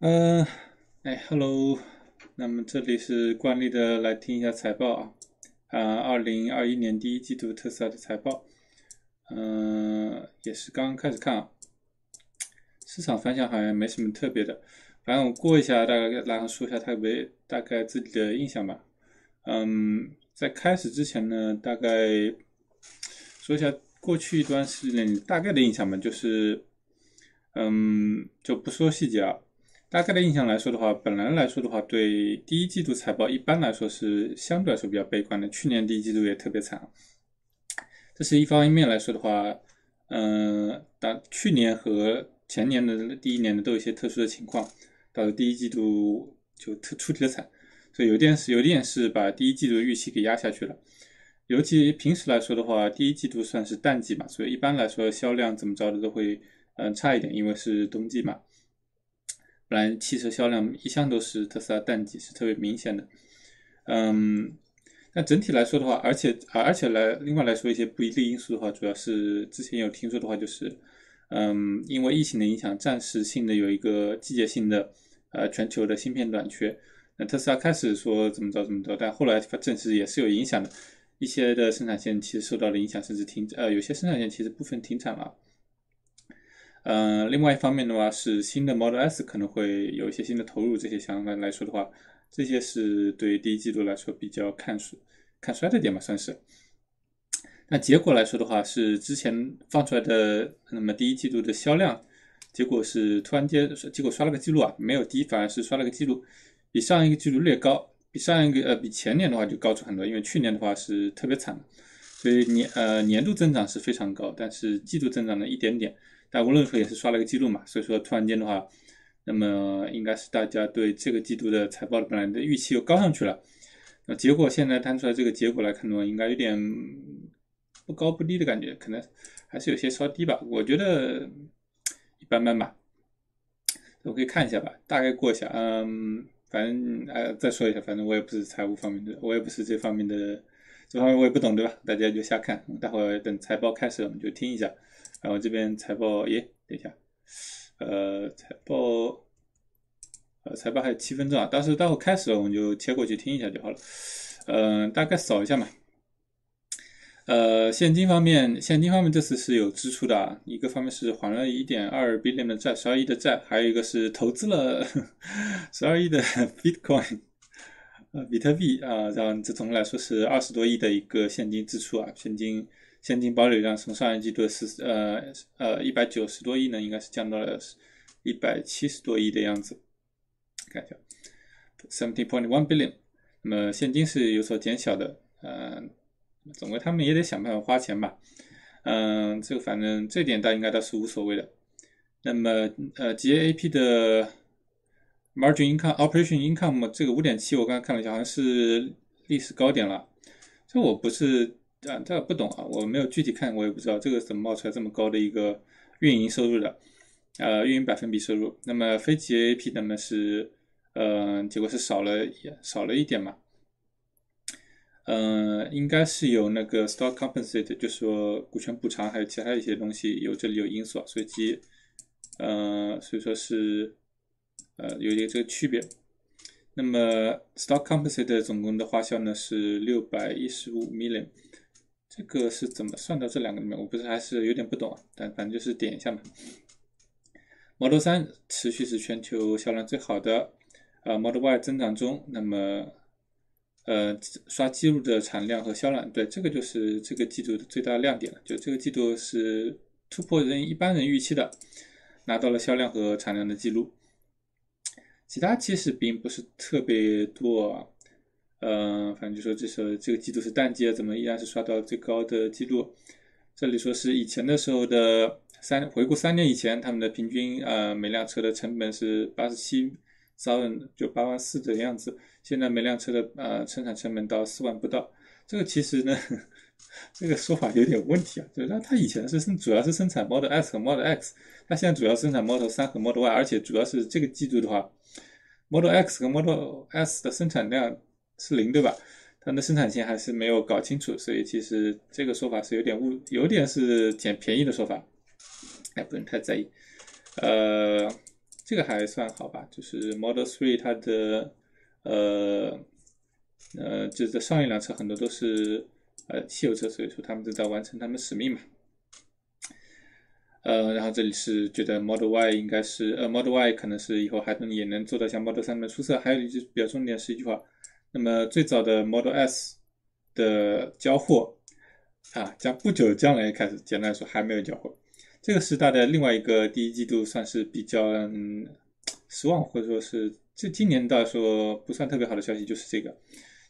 Hello，Hello，那么这里是惯例的来听一下财报2021年第一季度特斯拉的财报，也是刚刚开始看啊，市场反响好像没什么特别的，反正我过一下大概，然后说一下大概自己的印象吧。在开始之前呢，大概说一下过去一段时间大概的印象吧，就不说细节啊。大概的印象来说的话，本来来说的话，对第一季度财报一般来说是相对来说比较悲观的。去年第一季度也特别惨，这是一方面来说的话，但去年和前年的第一年的都有一些特殊的情况，导致第一季度就出题的惨，所以有点是把第一季度的预期给压下去了。尤其平时来说的话，第一季度算是淡季嘛，所以一般来说销量怎么着的都会差一点，因为是冬季嘛。本来汽车销量一向都是特斯拉淡季，是特别明显的。但整体来说的话，而且另外来说一些不利因素的话，主要是之前有听说的话，就是因为疫情的影响，暂时性的有一个季节性的全球的芯片短缺。那特斯拉开始说怎么着怎么着，但后来证实也是有影响的，一些的生产线其实受到了影响，甚至有些生产线其实部分停产了。另外一方面的话是新的 Model S 可能会有一些新的投入，这些相关来说的话，这些是对第一季度来说比较看衰的点吧，算是。那结果来说的话，是之前放出来的那么第一季度的销量，结果是突然间结果刷了个记录啊，没有低，反而是刷了个记录，比上一个季度略高，比前年的话就高出很多，因为去年的话是特别惨的，所以年度增长是非常高，但是季度增长呢一点点。但无论如何也是刷了个记录嘛，所以说突然间的话，那么应该是大家对这个季度的财报的本来的预期又高上去了，那结果现在摊出来这个结果来看的话，应该有点不高不低的感觉，可能还是有些稍低吧，我觉得一般般吧，我可以看一下吧，大概过一下，反正再说一下，反正我也不是财务方面的，我也不是这方面的，这方面我也不懂，对吧？大家就瞎看，待会儿等财报开始我们就听一下。然后这边财报，等一下，财报还有7分钟啊，待会开始了我们就切过去听一下就好了。大概扫一下嘛。现金方面这次是有支出的啊，一个方面是还了1.2 billion的债，12亿的债，还有一个是投资了12亿的 Bitcoin，比特币啊，这总的来说是20多亿的一个现金支出啊，现金保有量从上一季度190多亿呢，应该是降到了170多亿的样子，看一下，17.1 billion，那么现金是有所减小的，总归他们也得想办法花钱吧，这个反正这点应该倒是无所谓的。那么GAAP 的 margin income operation income 这个5.7，我刚才看了一下，好像是历史高点了。这我不是这不懂啊，我没有具体看，我也不知道这个怎么冒出来这么高的一个运营收入的，运营百分比收入。那么非 GAAP 那么是结果是少了一点嘛。应该是有那个 stock compensate，就是说股权补偿，还有其他一些东西这里有因素啊，所以说是有一个这个区别。那么 stock compensate 总共的花销呢是615 million，这个是怎么算到这两个里面？我不是还是有点不懂啊，但反正就是点一下嘛。Model 3持续是全球销量最好的，Model Y 增长中，那么刷记录的产量和销量，对，这个就是这个季度的最大亮点了。就这个季度是突破一般人预期的，拿到了销量和产量的记录。其他其实并不是特别多啊，反正就说这个季度是淡季，怎么依然是刷到最高的记录？这里说是以前的时候的回顾3年以前，他们的平均每辆车的成本是87,000，就84000的样子。现在每辆车的生产成本到4万不到，这个其实呢，这个说法有点问题啊。就是它以前主要是生产 Model S 和 Model X，它现在主要生产 Model 3和 Model Y，而且主要是这个季度的话，Model X 和 Model S 的生产量是0，对吧？它的生产线还是没有搞清楚，所以其实这个说法是有点是捡便宜的说法，不能太在意。这个还算好吧，就是 Model 3它的就是上一辆车很多都是汽油车，所以说他们都在完成他们使命嘛。然后这里是觉得 Model Y 应该是Model Y 可能是以后也能做到像 Model 3那么出色。还有一句比较重点是一句话，那么最早的 Model S 的交货将不久将来开始，简单来说还没有交货。这个是大家另外一个第一季度算是比较失望，或者说是今年到说不算特别好的消息，就是这个，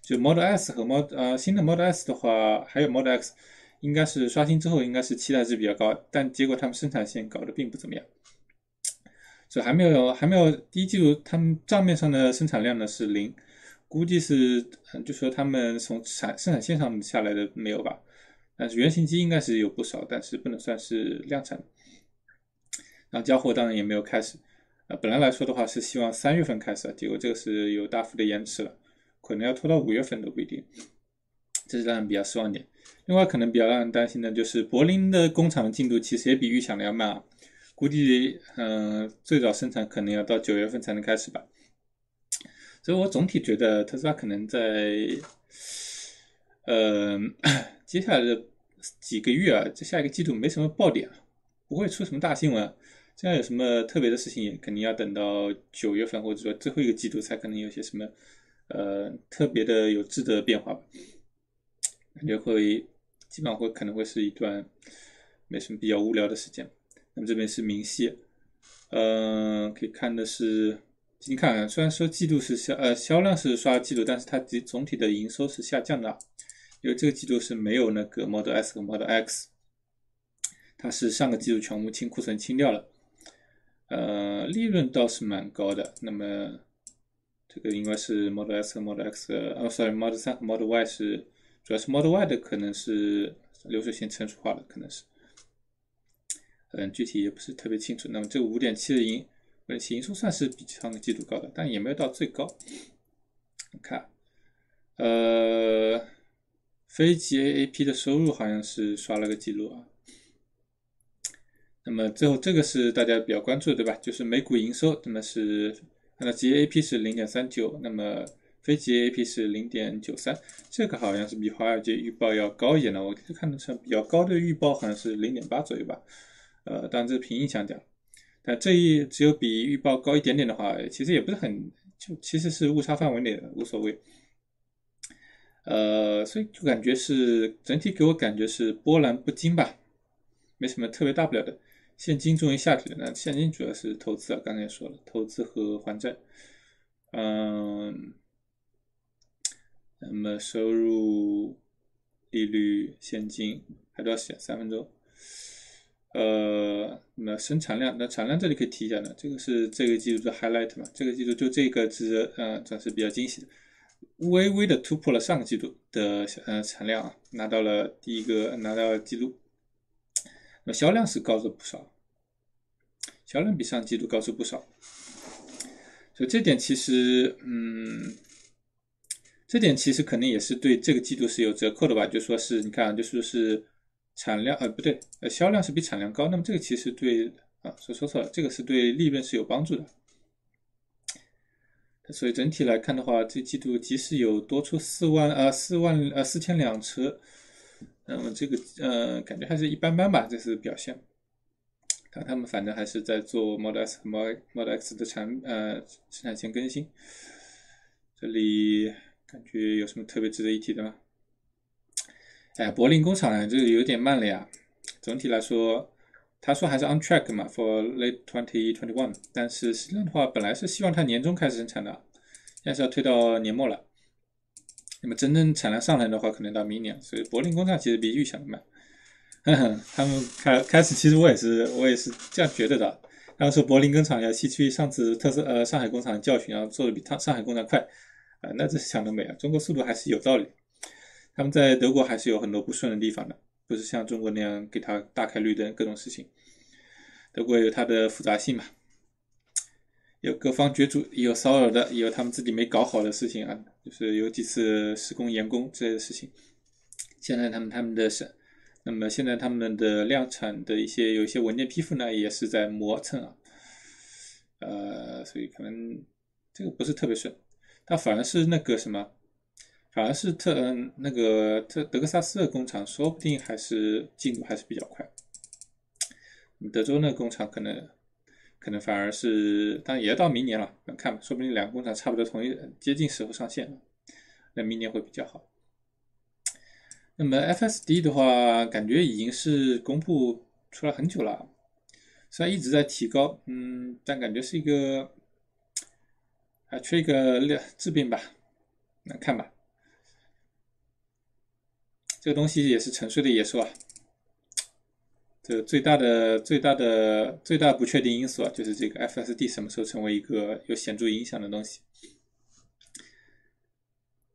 就 Model S 和新的 Model S 的话，还有 Model X。应该是刷新之后应该是期待值比较高，但结果他们生产线搞得并不怎么样，所以还没有第一季度他们账面上的生产量呢是0，估计是就说他们从生产线上下来的没有吧，但是原型机应该是有不少，但是不能算是量产。然后交货当然也没有开始，本来来说的话是希望3月份开始，结果这个是有大幅的延迟了，可能要拖到5月份都不一定，这是让人比较失望点。另外可能比较让人担心的就是柏林的工厂的进度其实也比预想的要慢啊，估计最早生产可能要到9月份才能开始吧。所以我总体觉得特斯拉可能在接下来的几个月这下一个季度没什么爆点，不会出什么大新闻，这样有什么特别的事情也肯定要等到9月份或者说最后一个季度才可能有些什么特别的有质的变化吧。感觉基本上可能会是一段没什么比较无聊的时间。那么这边是明细，可以看的是，你看虽然说季度是销量是刷季度，但是它总体的营收是下降的，因为这个季度是没有那个 Model S 和 Model X， 它是上个季度全部清库存清掉了，利润倒是蛮高的。那么这个应该是 Model S 和 Model X，Model 3和 Model Y 是。主要是 Model Y 的可能是流水线成熟化了，可能是，具体也不是特别清楚。那么这个5.7的营收算是比上个季度高的，但也没有到最高。看，非 GAAP 的收入好像是刷了个记录啊。那么最后这个是大家比较关注的，对吧？就是每股营收，那么是按照 GAAP 是 0.39， 那么非 GAAP 是 0.93， 这个好像是比华尔街预报要高一点的，我看得成比较高的预报好像是 0.8 左右吧，当然这是凭印象讲，但只有比预报高一点点的话，其实也不是其实是误差范围内的，无所谓。所以就感觉整体给我感觉是波澜不惊吧，没什么特别大不了的。现金终于下去了，那现金主要是投资刚才也说了，投资和还债。那么收入、利率、现金还都要选3分钟。那么生产量，那产量这里可以提一下呢，这个是这个季度的 highlight 嘛，这个季度就这个算是比较惊喜的，微微的突破了上个季度的产量啊，拿到了记录。那么销量是高出不少，销量比上季度高出不少，所以这点其实可能也是对这个季度是有折扣的吧，就说是你看，就说是产量不对，销量是比产量高，那么这个其实对说错了，这个是对利润是有帮助的。所以整体来看的话，这季度即使有多出4千辆车，那么这个感觉还是一般般吧，这是表现。但他们反正还是在做 Model S 和 Model X 的生产线更新。这里感觉有什么特别值得一提的吗？柏林工厂这个有点慢了呀。总体来说，他说还是 on track 嘛 ，for late 2021， 但是实际上的话，本来是希望它年中开始生产的，现在是要推到年末了。那么真正产量上来的话，可能到明年，所以柏林工厂其实比预想的慢。他们开始，其实我也是这样觉得的。当时柏林工厂要吸取上次上海工厂的教训，然后做的比上海工厂快，那这是想得美啊！中国速度还是有道理。他们在德国还是有很多不顺的地方的，不是像中国那样给他大开绿灯各种事情。德国有它的复杂性嘛，有各方角逐，也有骚扰的，也有他们自己没搞好的事情啊，就是有几次施工延工之类的事情。现在那么现在他们的量产的有一些文件批复呢，也是在磨蹭啊，所以可能这个不是特别顺，它反而是那个什么，反而是那个德克萨斯的工厂，说不定进度还是比较快。德州那个工厂可能反而是，当然也要到明年了，看吧，说不定两个工厂差不多接近时候上线了，那明年会比较好。那么 FSD 的话，感觉已经是公布出来很久了，虽然一直在提高，但感觉是一个还缺一个治病吧，那看吧。这个东西也是沉睡的野兽啊。这个最大不确定因素啊，就是这个 FSD 什么时候成为一个有显著影响的东西。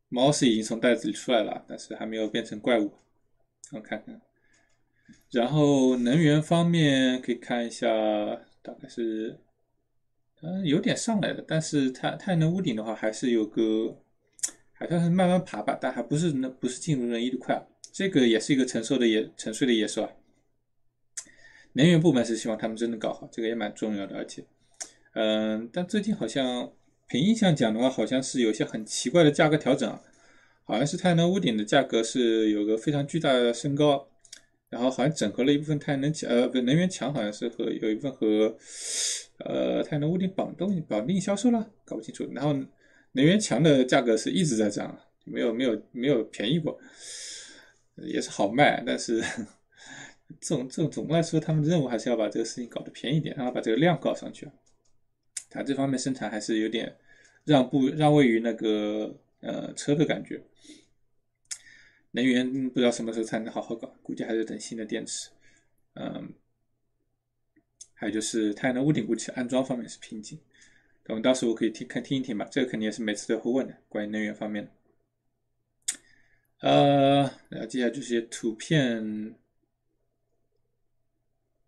猫是已经从袋子里出来了，但是还没有变成怪物。我看看。然后能源方面可以看一下，大概是，有点上来的，但是太阳能屋顶的话还是还算是慢慢爬吧，但还不是尽如人意的快啊。这个也是一个沉睡的野兽啊。能源部门是希望他们真的搞好，这个也蛮重要的，而且，但最近好像凭印象讲的话，好像是有一些很奇怪的价格调整啊，好像是太阳能屋顶的价格是有个非常巨大的升高，然后好像整合了一部分能源墙，好像是有一部分和太阳能屋顶绑定销售了，搞不清楚。然后能源墙的价格是一直在涨，没有便宜过，也是好卖，但是这种总的来说，他们的任务还是要把这个事情搞得便宜一点，然后把这个量搞上去。它这方面生产还是有点让位于那个车的感觉。能源不知道什么时候才能好好搞，估计还是等新的电池。还有就是太阳能屋顶估计安装方面是瓶颈，等到时候我可以听一听吧，这个肯定也是每次都会问的，关于能源方面的。然后接下来就是些图片。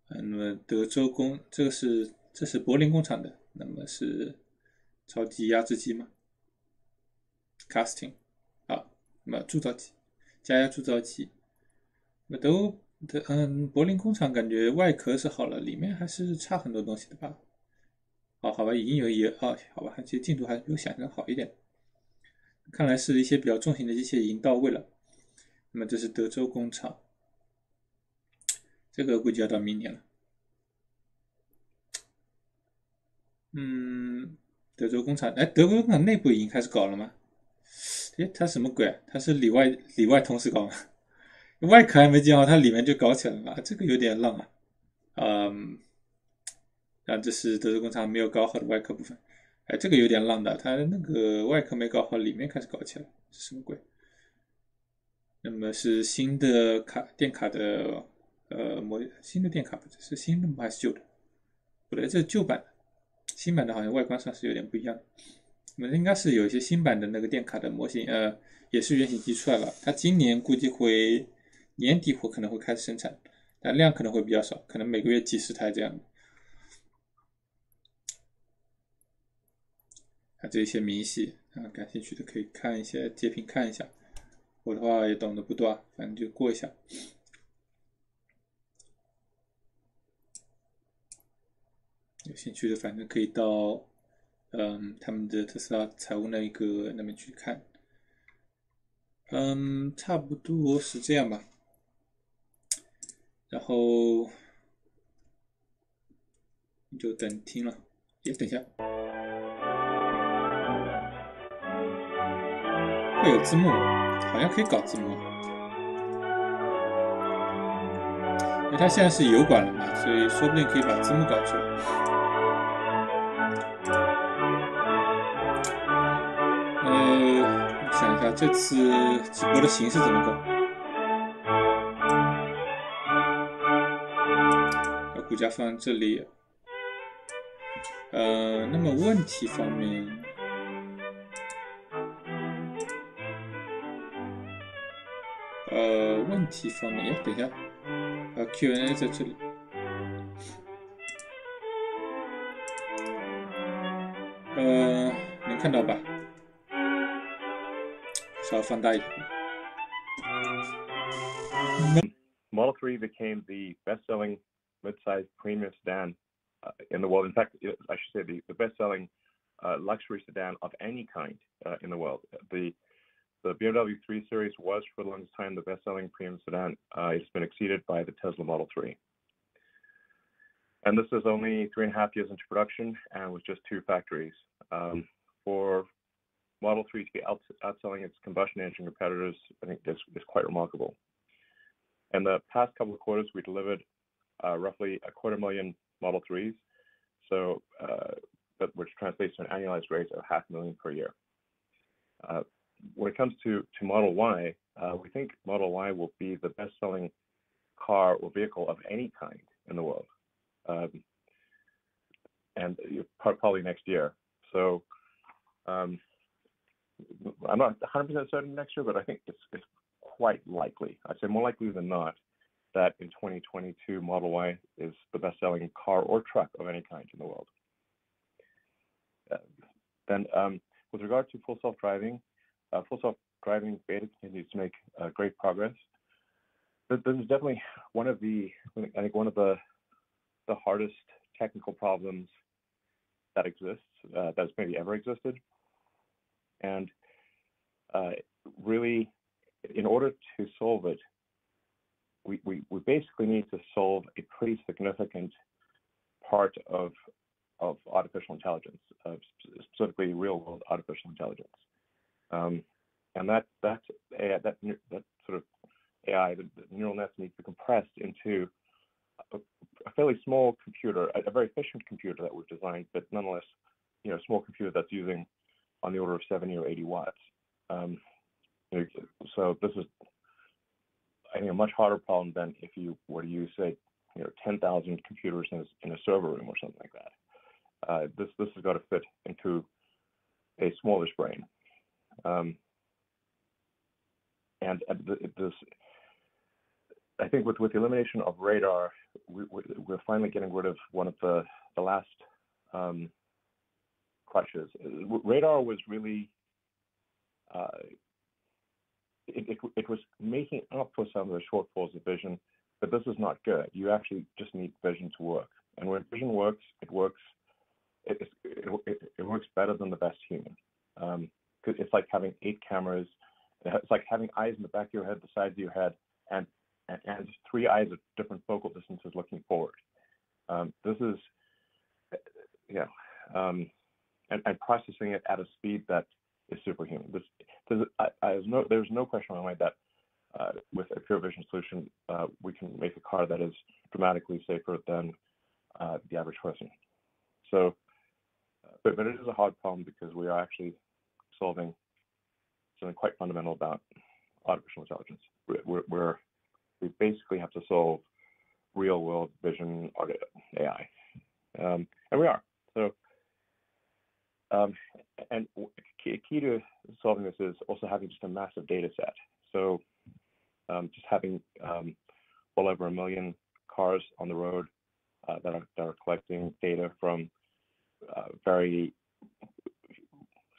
那么德州这是柏林工厂的，那么是超级压制机吗 ？casting 啊，那么铸造机，加压铸造机，那柏林工厂感觉外壳是好了，里面还是差很多东西的吧？好吧，已经好吧，其实进度还是比我想象的好一点。看来是一些比较重型的机械已经到位了。那么这是德州工厂，这个估计要到明年了。德州工厂，德国工厂内部已经开始搞了吗？它什么鬼啊？它是里外同时搞吗？外壳还没建好，它里面就搞起来了，这个有点浪啊。这是德州工厂没有搞好的外壳部分，这个有点浪的，它那个外壳没搞好，里面开始搞起来，是什么鬼？那么是新的电卡的新的电卡，不是新的吗？还是旧的？不对，这是旧版的，新版的好像外观上是有点不一样的。那么应该是有一些新版的那个电卡的模型，也是原型机出来了。它今年估计年底可能会开始生产，但量可能会比较少，可能每个月几十台这样的。这一些明细感兴趣的可以看一些截屏看一下。我的话也懂得不多，反正就过一下。有兴趣的反正可以到他们的特斯拉财务那边去看。差不多是这样吧。然后你就等听了。等一下，会有字幕，好像可以搞字幕。因为它现在是油管了嘛，所以说不定可以把字幕搞出来。想一下这次直播的形式怎么搞？把股价放在这里。那么问题方面，等一下，Q&A 在这里。能看到吧？稍微放大一点。Model 3 became the best-selling mid-sized premium sedan in the world. In fact, I should say the best-selling luxury sedan of any kind in the world. The BMW 3 Series was for the longest time the best-selling premium sedan. It's been exceeded by the Tesla Model 3. And this is only 3.5 years into production and with just 2 factories. For Model 3 to be outselling its combustion engine competitors, I think is quite remarkable. In the past couple of quarters, we delivered roughly 250,000 Model 3s, so which translates to an annualized rate of 500,000 per year. When it comes to Model Y, we think Model Y will be the best-selling car or vehicle of any kind in the world, and probably next year. So I'm not 100% certain next year, but I think it's quite likely. I'd say more likely than not that in 2022, Model Y is the best-selling car or truck of any kind in the world. Then, with regard to full self-driving beta continues to make great progress. This is definitely one of the hardest technical problems that exists, that's maybe ever existed. And really, in order to solve it, we basically need to solve a pretty significant part of artificial intelligence, specifically real-world artificial intelligence. And that sort of AI, the neural nets need to be compressed into a fairly small computer, a very efficient computer that we've designed, but nonetheless, a small computer that's using on the order of 70 or 80 watts. So this is, I think, a much harder problem than if you were to use, say, 10,000 computers in a server room or something like that. This has got to fit into a smallish brain. And this, I think, with the elimination of radar, we're finally getting rid of one of the last crutches. Radar was really it was making up for some of the shortfalls of vision, but this is not good. You actually just need vision to work, and when vision works, it works better than the best human. It's like having 8 cameras. It's like having eyes in the back of your head, the sides of your head, and 3 eyes at different focal distances looking forward. This is, and processing it at a speed that is superhuman. There's no question in my mind that with a pure vision solution, we can make a car that is dramatically safer than the average person. So, but it is a hard problem because we are actually solving something quite fundamental about artificial intelligence. We basically have to solve real-world vision AI, and we are. So, and key to solving this is also having just a massive data set. So, just having well over 1 million cars on the road that are collecting data from very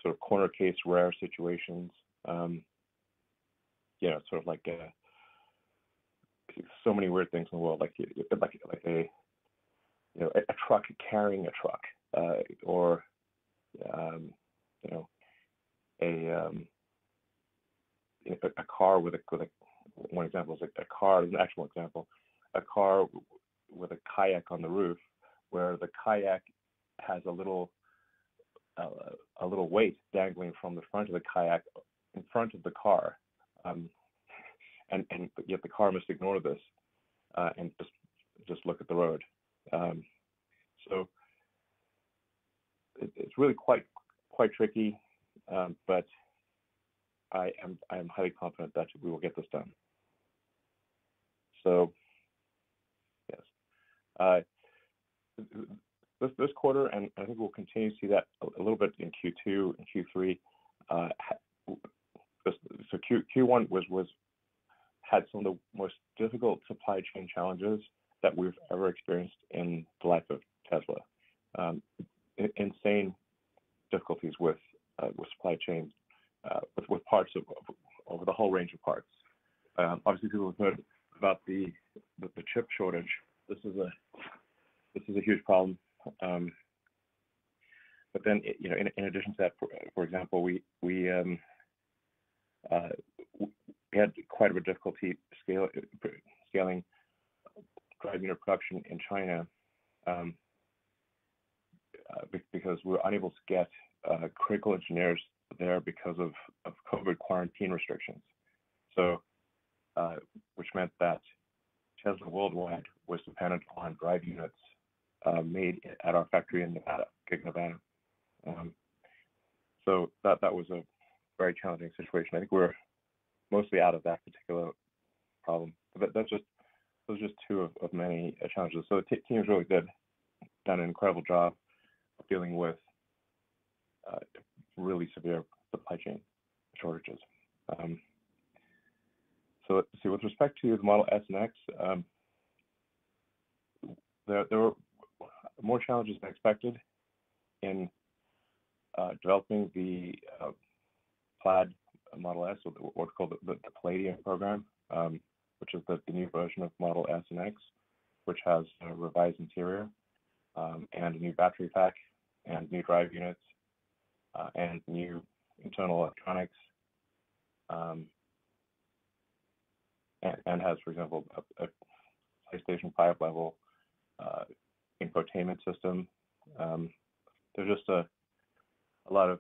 sort of corner case rare situations. Sort of like so many weird things in the world, like a truck carrying a truck, or a car with a one example is a car, an actual example, a car with a kayak on the roof, where the kayak has a little weight dangling from the front of the kayak in front of the car, and yet the car must ignore this and just look at the road. So it's really quite tricky, but I am highly confident that we will get this done. So yes, this quarter, and I think we'll continue to see that a little bit in Q2 and Q3. So Q1 had some of the most difficult supply chain challenges that we've ever experienced in the life of Tesla. Insane difficulties with supply chain, with parts over the whole range of parts. Obviously, people have heard about the chip shortage. This is a huge problem. But then, in addition to that, for example, we had quite a bit of difficulty scaling drive unit production in China because we were unable to get critical engineers there because of COVID quarantine restrictions. So, which meant that Tesla worldwide was dependent on drive units made at our factory in Nevada, Nevada. So that was a very challenging situation. I think we're mostly out of that particular problem. But those are just two of many challenges. So the teams really done an incredible job of dealing with really severe supply chain shortages. So let's see, with respect to the Model S and X, there were more challenges than expected in developing the Plaid Model S, or what's called the Palladium program, which is the new version of Model S and X, which has a revised interior and a new battery pack and new drive units and new internal electronics, and has, for example, a PlayStation 5 level infotainment system. There's just a lot of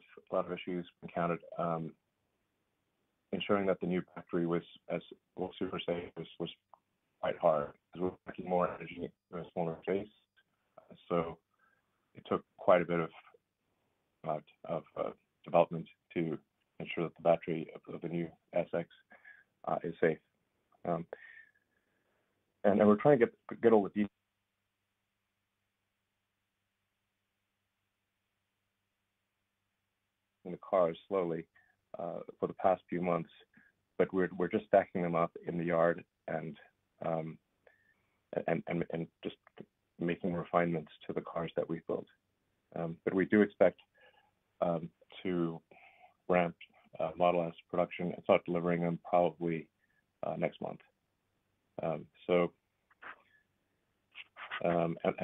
issues encountered. Ensuring that the new factory was super safe was quite hard because we're packing more energy in a smaller space. So it took quite a bit of development to ensure that the battery of the new SX is safe. And we're trying to get all the details in the cars slowly for the past few months, but we're just stacking them up in the yard and just making refinements to the cars that we've built. But we do expect to ramp Model S production and start delivering them probably next month. And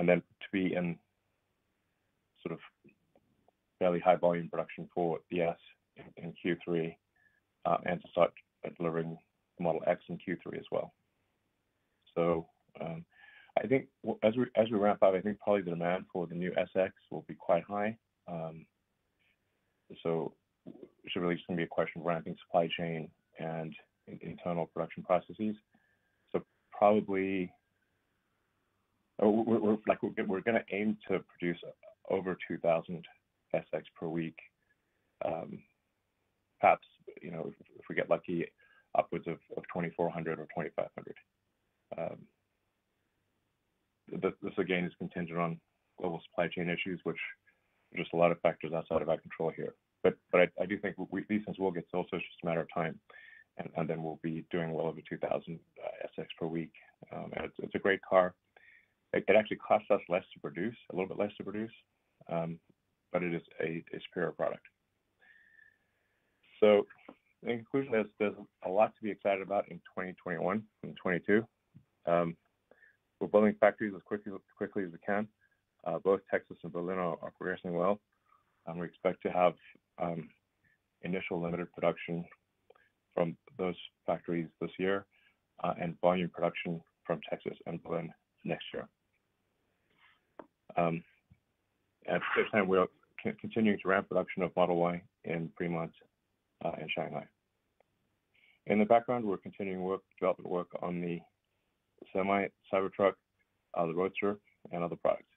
then to be in sort of fairly high volume production for the S in Q3, and to start delivering the Model X in Q3 as well. So I think as we ramp up, I think probably the demand for the new SX will be quite high. So it's really just going to be a question of ramping supply chain and internal production processes. So probably we're going to aim to produce over 2,000 SX per week. Perhaps, if we get lucky, upwards of 2,400 or 2,500. This again is contingent on global supply chain issues, which are just a lot of factors outside of our control here. But I do think these things will get sold, so it's just a matter of time, and then we'll be doing well over 2,000 SX per week. And it's a great car. It actually costs us less to produce, a little bit less to produce, but it is a superior product. So in conclusion, there's a lot to be excited about in 2021 and 2022. We're building factories as quickly as we can. Both Texas and Berlin are progressing well. We expect to have initial limited production from those factories this year, and volume production from Texas and Berlin next year. At the same time, we're continuing to ramp production of Model Y in Fremont and Shanghai. In the background, we're continuing development work on the Semi, Cybertruck, the Roadster, and other products.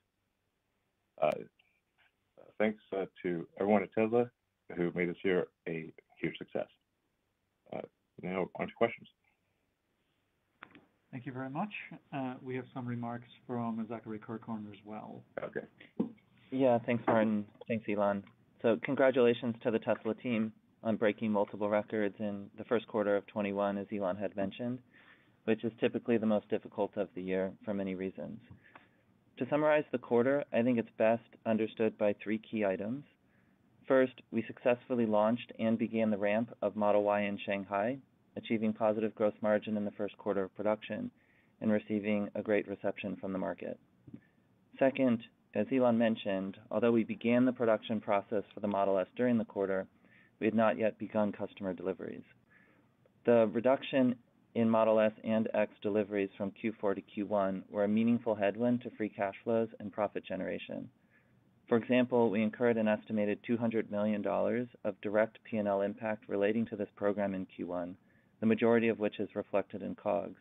Thanks to everyone at Tesla who made this year a huge success. Now on to questions. Thank you very much. We have some remarks from Zachary Kirkhorn as well. Okay. Yeah, thanks, Martin. Thanks, Elon. So congratulations to the Tesla team on breaking multiple records in the first quarter of 21, as Elon had mentioned, which is typically the most difficult of the year for many reasons. To summarize the quarter, I think it's best understood by three key items. First, we successfully launched and began the ramp of Model Y in Shanghai, achieving positive gross margin in the first quarter of production and receiving a great reception from the market. Second, as Elon mentioned, although we began the production process for the Model S during the quarter, we had not yet begun customer deliveries. The reduction in Model S and X deliveries from Q4 to Q1 were a meaningful headwind to free cash flows and profit generation. For example, we incurred an estimated $200 million of direct P&L impact relating to this program in Q1, the majority of which is reflected in COGS,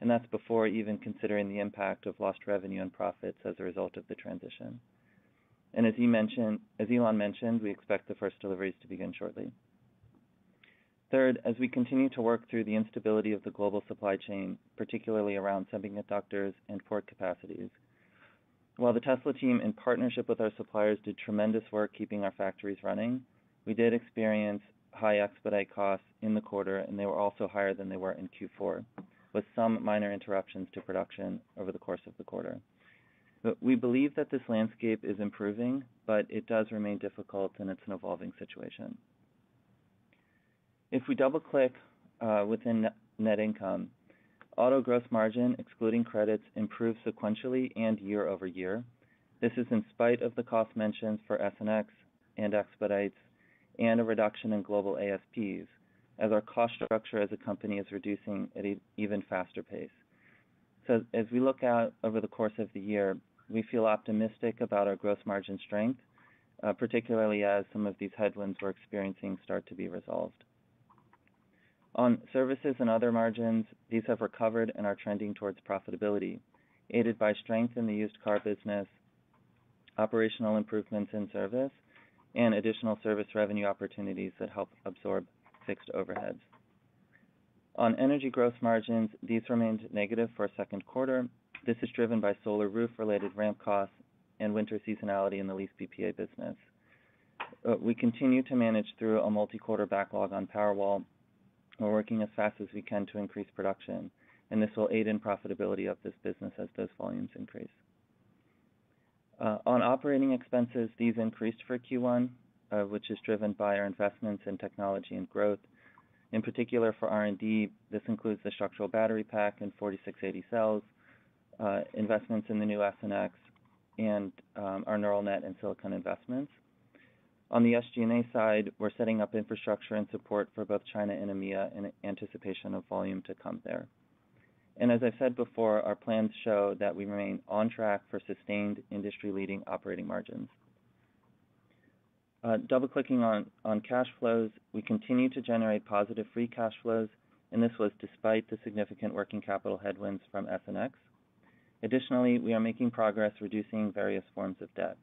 and that's before even considering the impact of lost revenue and profits as a result of the transition. And as Elon mentioned, we expect the first deliveries to begin shortly. Third, as we continue to work through the instability of the global supply chain, particularly around semiconductors and port capacities, while the Tesla team, in partnership with our suppliers, did tremendous work keeping our factories running, we did experience high expedite costs in the quarter, and they were also higher than they were in Q4, with some minor interruptions to production over the course of the quarter. But we believe that this landscape is improving, but it does remain difficult and it's an evolving situation. If we double-click within net income, auto gross margin, excluding credits, improved sequentially and year over year. This is in spite of the cost mentions for S and X and expedites and a reduction in global ASPs, as our cost structure as a company is reducing at an even faster pace. So as we look out over the course of the year, we feel optimistic about our gross margin strength, particularly as some of these headwinds we're experiencing start to be resolved. On services and other margins, these have recovered and are trending towards profitability, aided by strength in the used car business, operational improvements in service, and additional service revenue opportunities that help absorb fixed overheads. On energy gross margins, these remained negative for a second quarter. This is driven by solar roof-related ramp costs and winter seasonality in the lease PPA business. We continue to manage through a multi-quarter backlog on Powerwall. We're working as fast as we can to increase production, and this will aid in profitability of this business as those volumes increase. On operating expenses, these increased for Q1, which is driven by our investments in technology and growth. In particular for R&D, this includes the structural battery pack and 4680 cells, investments in the new S and X, and our neural net and silicon investments. On the SG&A side, we're setting up infrastructure and support for both China and EMEA in anticipation of volume to come there. And as I've said before, our plans show that we remain on track for sustained industry-leading operating margins. Double-clicking on cash flows, we continue to generate positive free cash flows, and this was despite the significant working capital headwinds from S and X. Additionally, we are making progress reducing various forms of debt.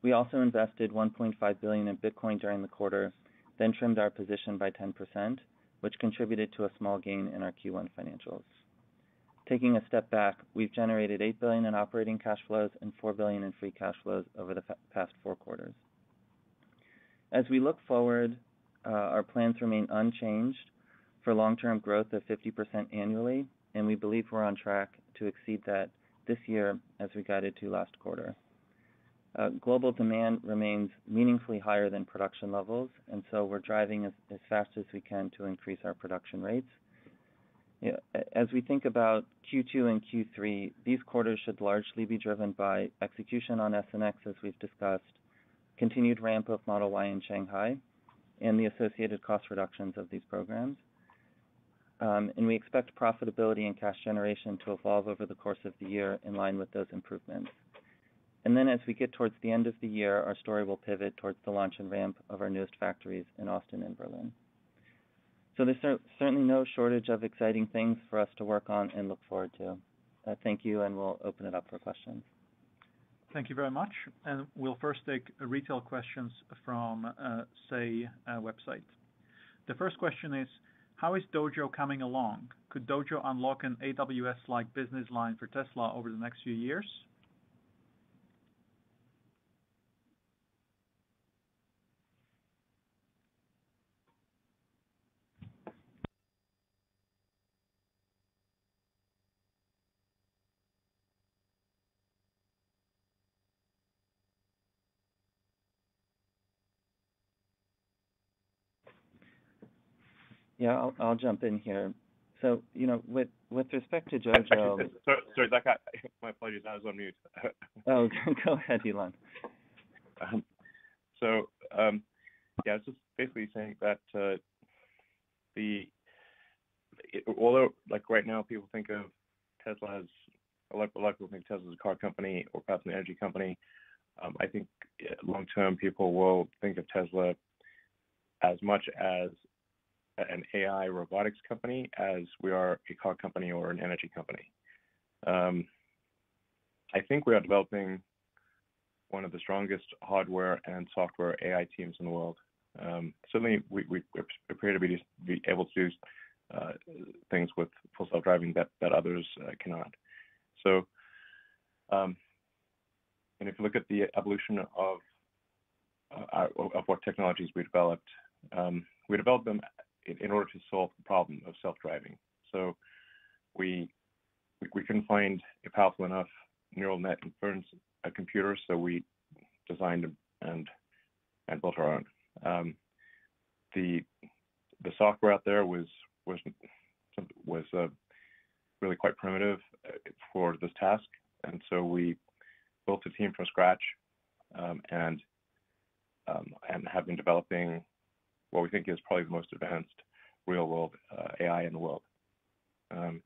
We also invested $1.5 billion in Bitcoin during the quarter, then trimmed our position by 10%, which contributed to a small gain in our Q1 financials. Taking a step back, we've generated $8 billion in operating cash flows and $4 billion in free cash flows over the past 4 quarters. As we look forward, our plans remain unchanged for long-term growth of 50% annually, and we believe we're on track to exceed that this year as we guided to last quarter. Global demand remains meaningfully higher than production levels, and so we're driving as fast as we can to increase our production rates. As we think about Q2 and Q3, these quarters should largely be driven by execution on S and X, as we've discussed, continued ramp of Model Y in Shanghai, and the associated cost reductions of these programs. And we expect profitability and cash generation to evolve over the course of the year in line with those improvements. And then as we get towards the end of the year, our story will pivot towards the launch and ramp of our newest factories in Austin and Berlin. So there's certainly no shortage of exciting things for us to work on and look forward to. Thank you, and we'll open it up for questions. Thank you very much. And we'll first take retail questions from Say website. The first question is, how is Dojo coming along? Could Dojo unlock an AWS-like business line for Tesla over the next few years? Yeah, I'll jump in here. So, with respect to Dojo. Actually, sorry, Zach, my apologies. I was on mute. Oh, go ahead, Elon. Yeah, I was just basically saying that although like right now people think of Tesla as a lot of people think Tesla as a car company or perhaps an energy company. I think long term people will think of Tesla as much as an AI robotics company as we are a car company or an energy company. I think we are developing one of the strongest hardware and software AI teams in the world. Certainly, we appear to be able to do things with full self-driving that others cannot. So, and if you look at the evolution of what technologies we developed them in order to solve the problem of self-driving. So, we couldn't find a powerful enough neural net inference computer, so we designed and built our own. The software out there was really quite primitive for this task, and so we built a team from scratch, and have been developing what we think is probably the most advanced real-world AI in the world. And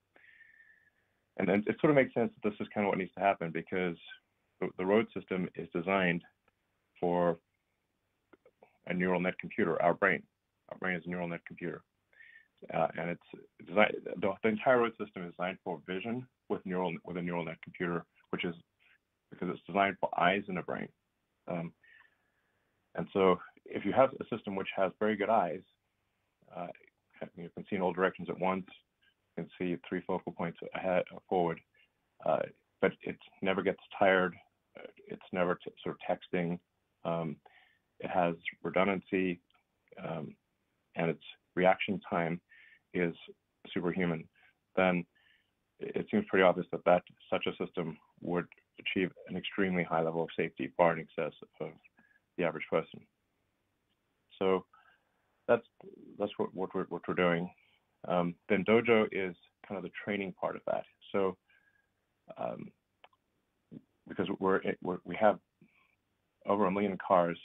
then it sort of makes sense that this is kind of what needs to happen, because the road system is designed for a neural net computer. Our brain is a neural net computer, and it's designed. The entire road system is designed for vision with a neural net computer, which is because it's designed for eyes in a brain. And so, if you have a system which has very good eyes, you can see in all directions at once. You can see 3 focal points ahead, forward, but it never gets tired. It's never sort of texting. It has redundancy, and its reaction time is superhuman. Then it seems pretty obvious that such a system would achieve an extremely high level of safety, far in excess of the average person. So that's what we're doing. Then Dojo is kind of the training part of that. So because we have over 1 million cars,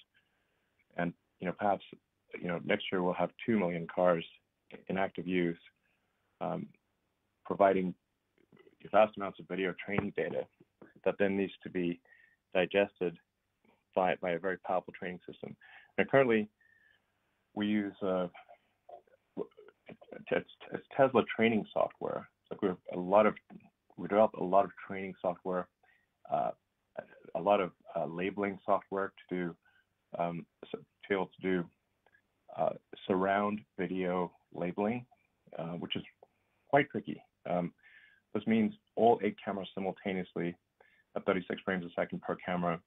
and perhaps next year we'll have 2 million cars in active use, providing vast amounts of video training data that then needs to be digested by a very powerful training system. And currently, we use it's Tesla training software. So we developed a lot of training software, a lot of labeling software to be able to do surround video labeling, which is quite tricky. This means all 8 cameras simultaneously at 36 frames a second per camera,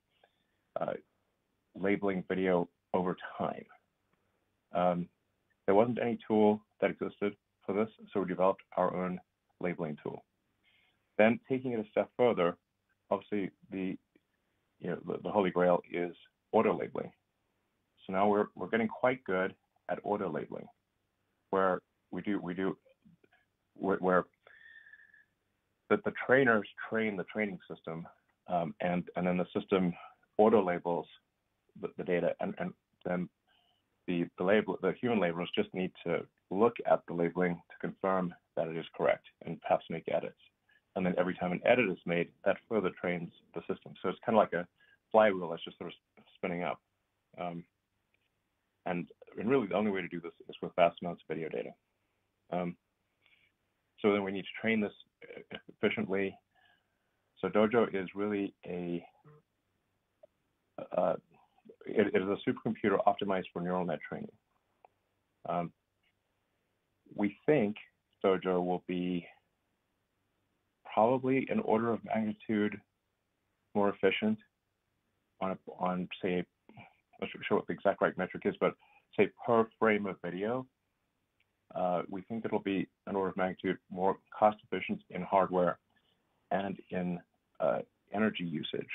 labeling video over time. There wasn't any tool that existed for this, so we developed our own labeling tool. Then, taking it a step further, obviously the holy grail is auto labeling. So now we're getting quite good at auto labeling, where the trainers train the training system, and then the system auto labels the data, and then the human labelers just need to look at the labeling to confirm that it is correct and perhaps make edits. And then every time an edit is made, that further trains the system. So it's kind of like a flywheel that's just sort of spinning up. And really the only way to do this is with vast amounts of video data. So then we need to train this efficiently. So Dojo is really it is a supercomputer optimized for neural net training. We think Dojo will be probably an order of magnitude more efficient on say, I'm not sure what the exact right metric is, but say per frame of video, we think it'll be an order of magnitude more cost efficient in hardware and in energy usage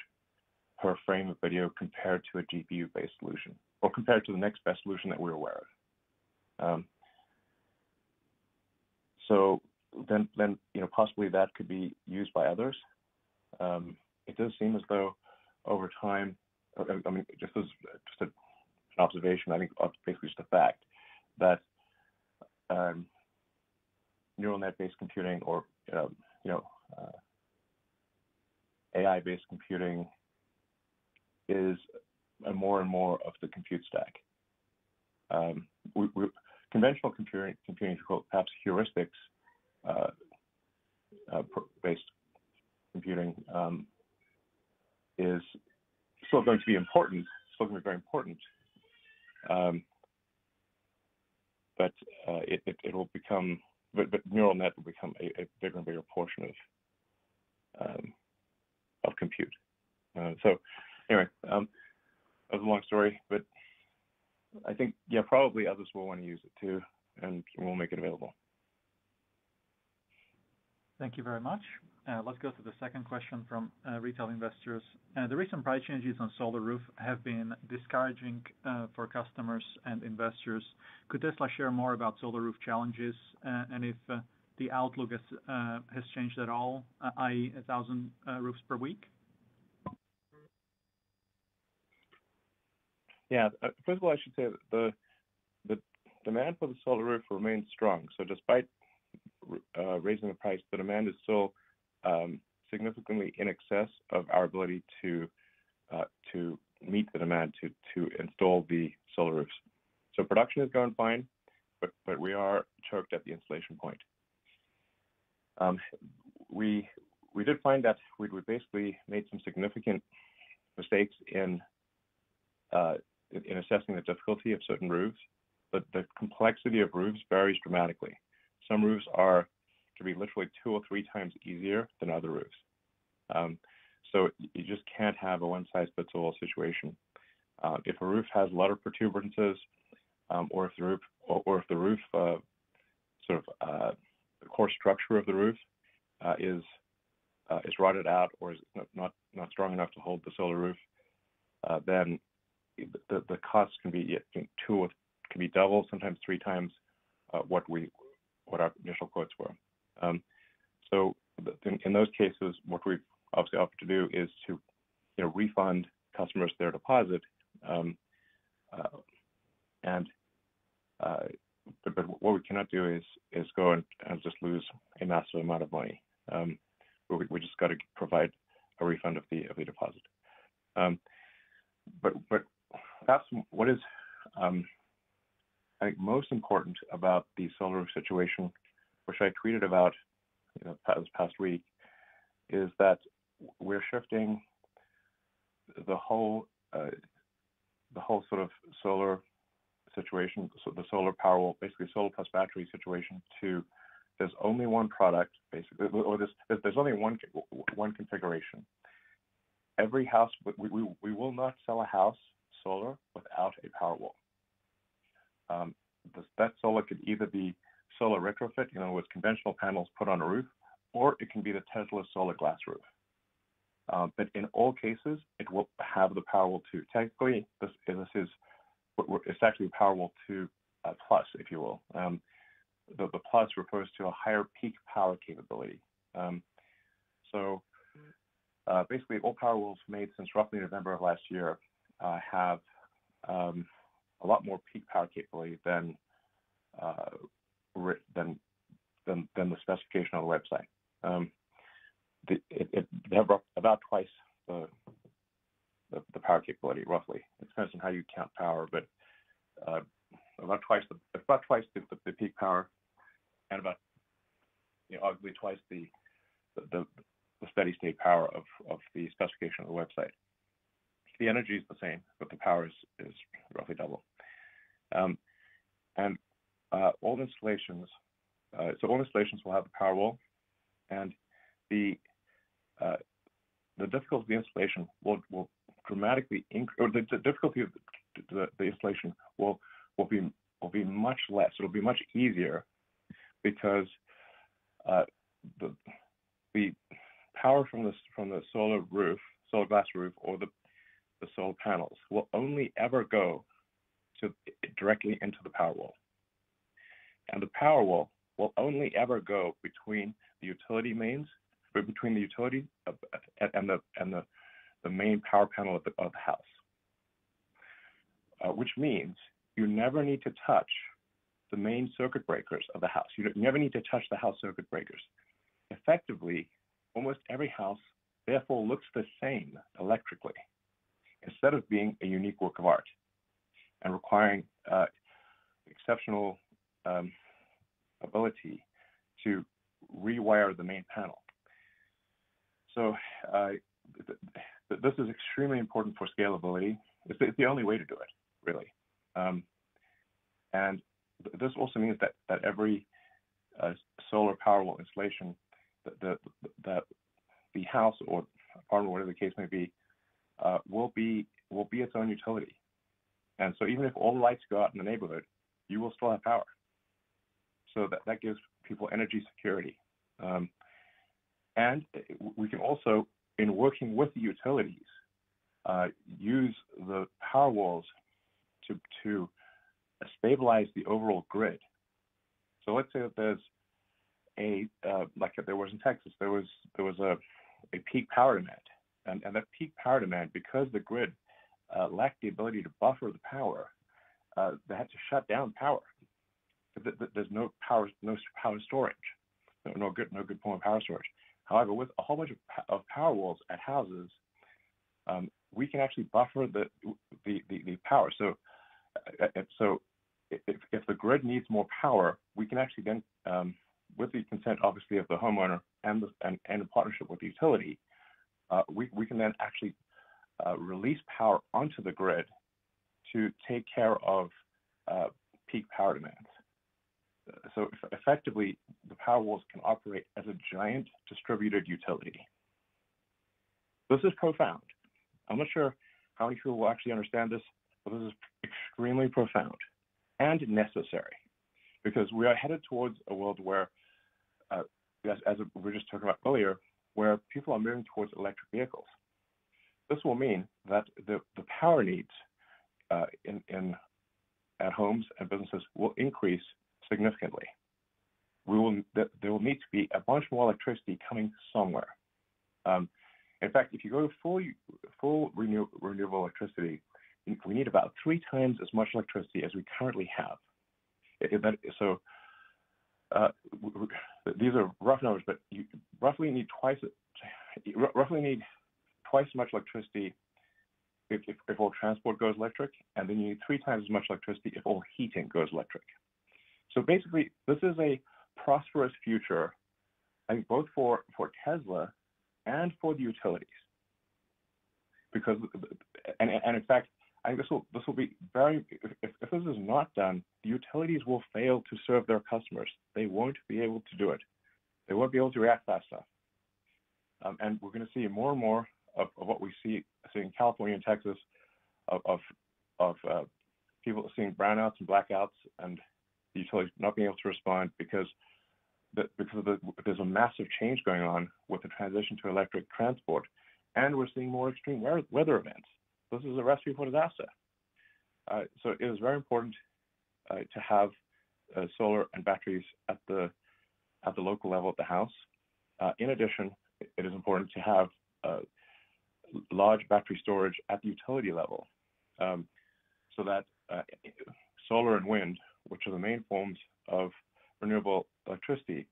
per frame of video compared to a GPU-based solution, or compared to the next best solution that we're aware of. So then possibly that could be used by others. It does seem as though over time, I mean, just an observation, I think basically just a fact that neural net-based computing or AI-based computing is more and more of the compute stack. Conventional computing, perhaps heuristics based computing, is still going to be important, still going to be very important, but it will become, but neural net will become a bigger and bigger portion of compute. So anyway, that was a long story, but I think, yeah, probably others will want to use it too, and we'll make it available. Thank you very much. Let's go to the second question from retail investors. The recent price changes on solar roof have been discouraging for customers and investors. Could Tesla share more about solar roof challenges and if the outlook has changed at all, i.e. 1,000 roofs per week? Yeah, first of all, I should say that the demand for the solar roof remains strong. So despite raising the price, the demand is still significantly in excess of our ability to meet the demand to install the solar roofs. So production is going fine, but we are choked at the installation point. We did find that we basically made some significant mistakes in assessing the difficulty of certain roofs. But the complexity of roofs varies dramatically. Some roofs can be literally 2 or 3 times easier than other roofs. So you just can't have a one-size-fits-all situation. If a roof has a lot of protuberances, or if the roof the core structure of the roof is rotted out or is not strong enough to hold the solar roof, then the costs can be double, sometimes 3 times what our initial quotes were. So in those cases, what we've obviously offered to do is to refund customers their deposit, but what we cannot do is go and just lose a massive amount of money. We just got to provide a refund of the deposit. But perhaps what is I think most important about the solar roof situation, which I tweeted about this past week, is that we're shifting the whole sort of solar situation, so the solar Powerwall, basically solar plus battery situation, to there's only one product, basically, or there's only one configuration. Every house, we will not sell a house solar without a Powerwall. That solar could either be solar retrofit, with conventional panels put on a roof, or it can be the Tesla solar glass roof. But in all cases, it will have the Powerwall 2. Technically, it's actually Powerwall 2 Plus, if you will. The Plus refers to a higher peak power capability. So basically, all Powerwalls made since roughly November of last year have a lot more peak power capability than the specification on the website. They have about twice the power capability, roughly. It depends on how you count power, but about twice the peak power, and about arguably twice the steady state power of the specification on the website. The energy is the same, but the power is roughly double. And all installations will have the Powerwall, and the difficulty of the installation will dramatically increase, or the difficulty of the installation will be much less. It'll be much easier because the power from the solar glass roof, or the solar panels will only ever go directly into the Powerwall. And the Powerwall will only ever go between the utility mains, between the utility and the main power panel of the house, which means you never need to touch the main circuit breakers of the house. You never need to touch the house circuit breakers. Effectively, almost every house therefore looks the same electrically, instead of being a unique work of art and requiring exceptional ability to rewire the main panel. So this is extremely important for scalability. It's the only way to do it, really. And this also means that every solar Powerwall installation, that the house or apartment, whatever the case may be, will be its own utility. And so even if all the lights go out in the neighborhood, you will still have power. So that gives people energy security. And we can also, in working with the utilities, use the Powerwalls to stabilize the overall grid. So let's say that there's like there was in Texas, there was a peak power demand, and that peak power demand, because the grid lacked the ability to buffer the power, they had to shut down power. There's no power storage, no good form of power storage. However, with a whole bunch of Powerwalls at houses, we can actually buffer the power. So if the grid needs more power, we can actually then, with the consent obviously of the homeowner and in partnership with the utility, we can then actually release power onto the grid to take care of peak power demands. So effectively, the Powerwalls can operate as a giant distributed utility. This is profound. I'm not sure how many people will actually understand this, but this is extremely profound and necessary, because we are headed towards a world where, as we were just talking about earlier, where people are moving towards electric vehicles. This will mean that the power needs at homes and businesses will increase significantly. There will need to be a bunch more electricity coming somewhere. In fact, if you go full renewable electricity, we need about 3 times as much electricity as we currently have. So these are rough numbers, but you roughly need twice as much electricity if all transport goes electric, and then you need 3 times as much electricity if all heating goes electric. So basically, this is a prosperous future, I think, both for Tesla and for the utilities. Because, and in fact, I think this will be very, if this is not done, the utilities will fail to serve their customers. They won't be able to do it. They won't be able to react fast enough. And we're going to see more and more of what we see in California and Texas, of people seeing brownouts and blackouts, and the utilities not being able to respond because there's a massive change going on with the transition to electric transport, and we're seeing more extreme weather events. This is a recipe for disaster. So it is very important to have solar and batteries at the local level at the house. In addition, it is important to have large battery storage at the utility level, so that solar and wind, which are the main forms of renewable electricity,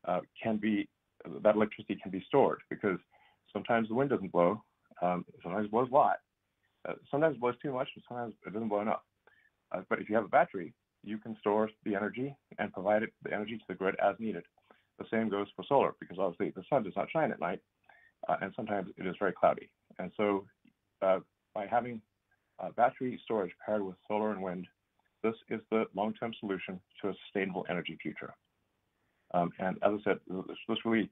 that electricity can be stored, because sometimes the wind doesn't blow, sometimes it blows a lot, sometimes it blows too much, and sometimes it doesn't blow enough. But if you have a battery, you can store the energy and provide the energy to the grid as needed. The same goes for solar, because obviously the sun does not shine at night, and sometimes it is very cloudy. And so by having battery storage paired with solar and wind, this is the long-term solution to a sustainable energy future. And as I said, this really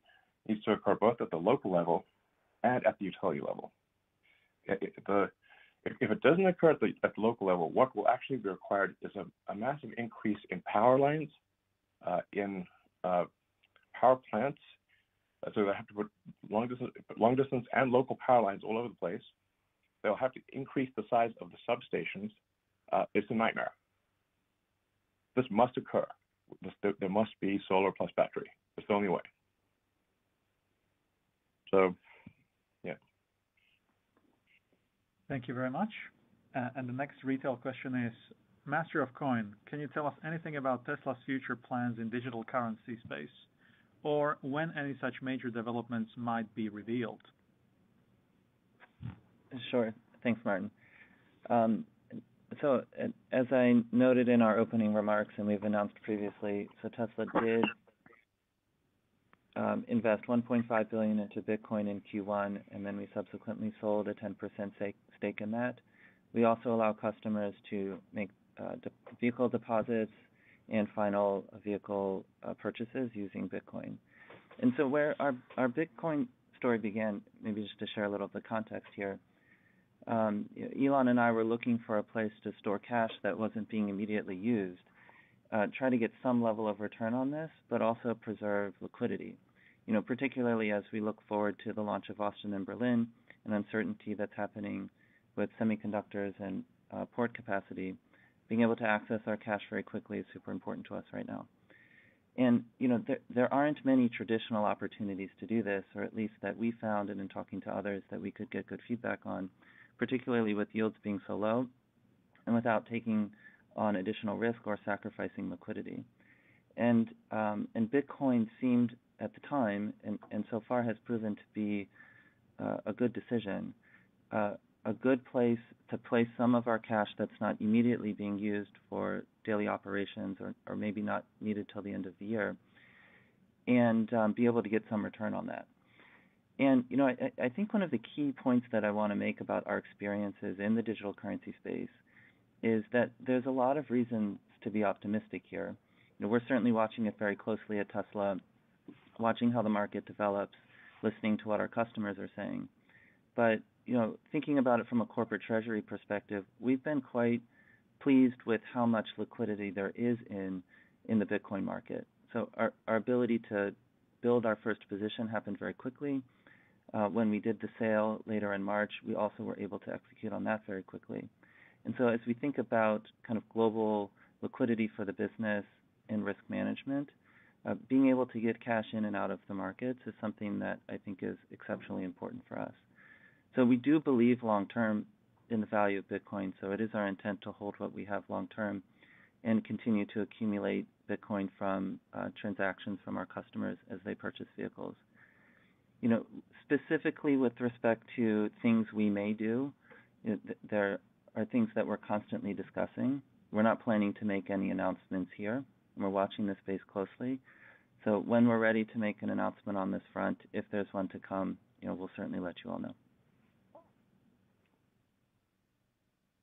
needs to occur both at the local level and at the utility level. If it doesn't occur at the local level, what will actually be required is a massive increase in power lines, in power plants. So they have to put long distance and local power lines all over the place. They'll have to increase the size of the substations. It's a nightmare. This must occur. there must be solar plus battery. It's the only way. So, yeah. Thank you very much. And the next retail question is, Master of Coin, can you tell us anything about Tesla's future plans in digital currency space, or when any such major developments might be revealed? Sure. Thanks, Martin. So as I noted in our opening remarks, and we've announced previously, so Tesla did invest $1.5 billion into Bitcoin in Q1, and then we subsequently sold a 10% stake in that. We also allow customers to make vehicle deposits and final vehicle purchases using Bitcoin. And so where our Bitcoin story began, maybe just to share a little of the context here, Elon and I were looking for a place to store cash that wasn't being immediately used, try to get some level of return on this, but also preserve liquidity. Particularly as we look forward to the launch of Austin and Berlin and uncertainty that's happening with semiconductors and port capacity, being able to access our cash very quickly is super important to us right now. And, there aren't many traditional opportunities to do this, or at least that we found, and in talking to others, that we could get good feedback on, particularly with yields being so low and without taking on additional risk or sacrificing liquidity. And Bitcoin seemed at the time, and so far has proven to be a good decision, a good place to place some of our cash that's not immediately being used for daily operations or maybe not needed till the end of the year, and be able to get some return on that. And, I think one of the key points that I want to make about our experiences in the digital currency space is that there's a lot of reasons to be optimistic here. We're certainly watching it very closely at Tesla, watching how the market develops, listening to what our customers are saying. But, thinking about it from a corporate treasury perspective, we've been quite pleased with how much liquidity there is in the Bitcoin market. So our ability to build our first position happened very quickly. When we did the sale later in March, we also were able to execute on that very quickly. And so as we think about kind of global liquidity for the business and risk management, being able to get cash in and out of the markets is something that I think is exceptionally important for us. So we do believe long-term in the value of Bitcoin, so it is our intent to hold what we have long-term and continue to accumulate Bitcoin from transactions from our customers as they purchase vehicles. Specifically with respect to things we may do, there are things that we're constantly discussing. We're not planning to make any announcements here, and we're watching this space closely. So when we're ready to make an announcement on this front, if there's one to come, we'll certainly let you all know.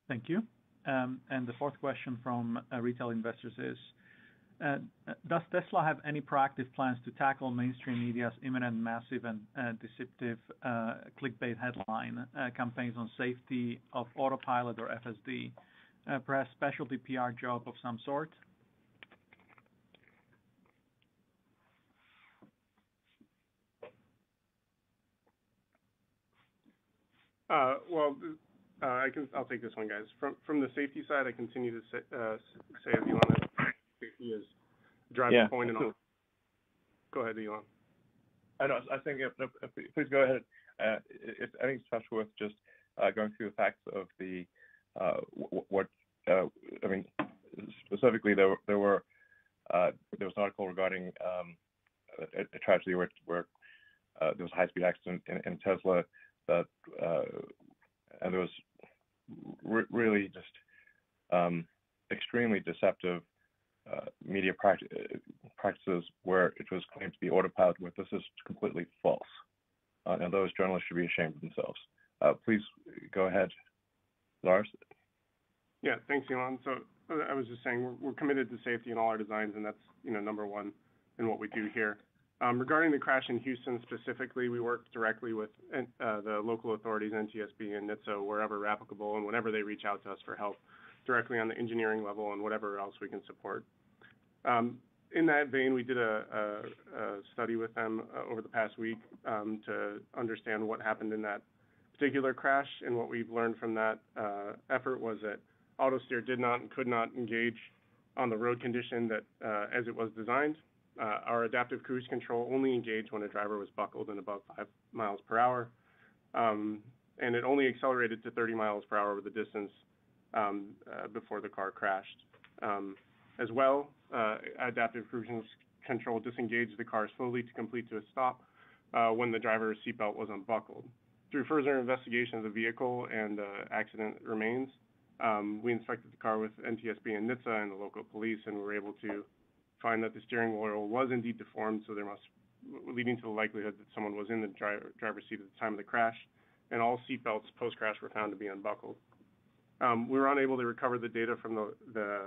Thank you. And the fourth question from retail investors is, does Tesla have any proactive plans to tackle mainstream media's imminent, massive, and deceptive clickbait headline campaigns on safety of autopilot or FSD? Perhaps specialty PR job of some sort? I'll take this one, guys. From the safety side, I continue to say as Elon, that safety is driving point and all. Go ahead, Elon. I know. I think please go ahead. I think it's special with just going through the facts of the specifically there was an article regarding a tragedy where there was a high-speed accident in Tesla that and there was really just extremely deceptive media practices where it was claimed to be autopilot, where this is completely false. And those journalists should be ashamed of themselves. Please go ahead, Lars. Yeah, thanks, Elon. So I was just saying we're committed to safety in all our designs, and that's number one in what we do here. Regarding the crash in Houston specifically, we work directly with the local authorities, NTSB and NHTSA, wherever applicable, and whenever they reach out to us for help, directly on the engineering level and whatever else we can support. In that vein, we did a study with them over the past week to understand what happened in that particular crash, and what we've learned from that effort was that autosteer did not and could not engage on the road condition that as it was designed. Our adaptive cruise control only engaged when a driver was buckled and above 5 miles per hour, and it only accelerated to 30 miles per hour over the distance before the car crashed. As well, adaptive cruise control disengaged the car slowly to complete to a stop when the driver's seatbelt was unbuckled. Through further investigation of the vehicle and accident remains, we inspected the car with NTSB and NHTSA and the local police, and were able to find that the steering wheel was indeed deformed, so leading to the likelihood that someone was in the driver's seat at the time of the crash, and all seatbelts post-crash were found to be unbuckled. We were unable to recover the data from the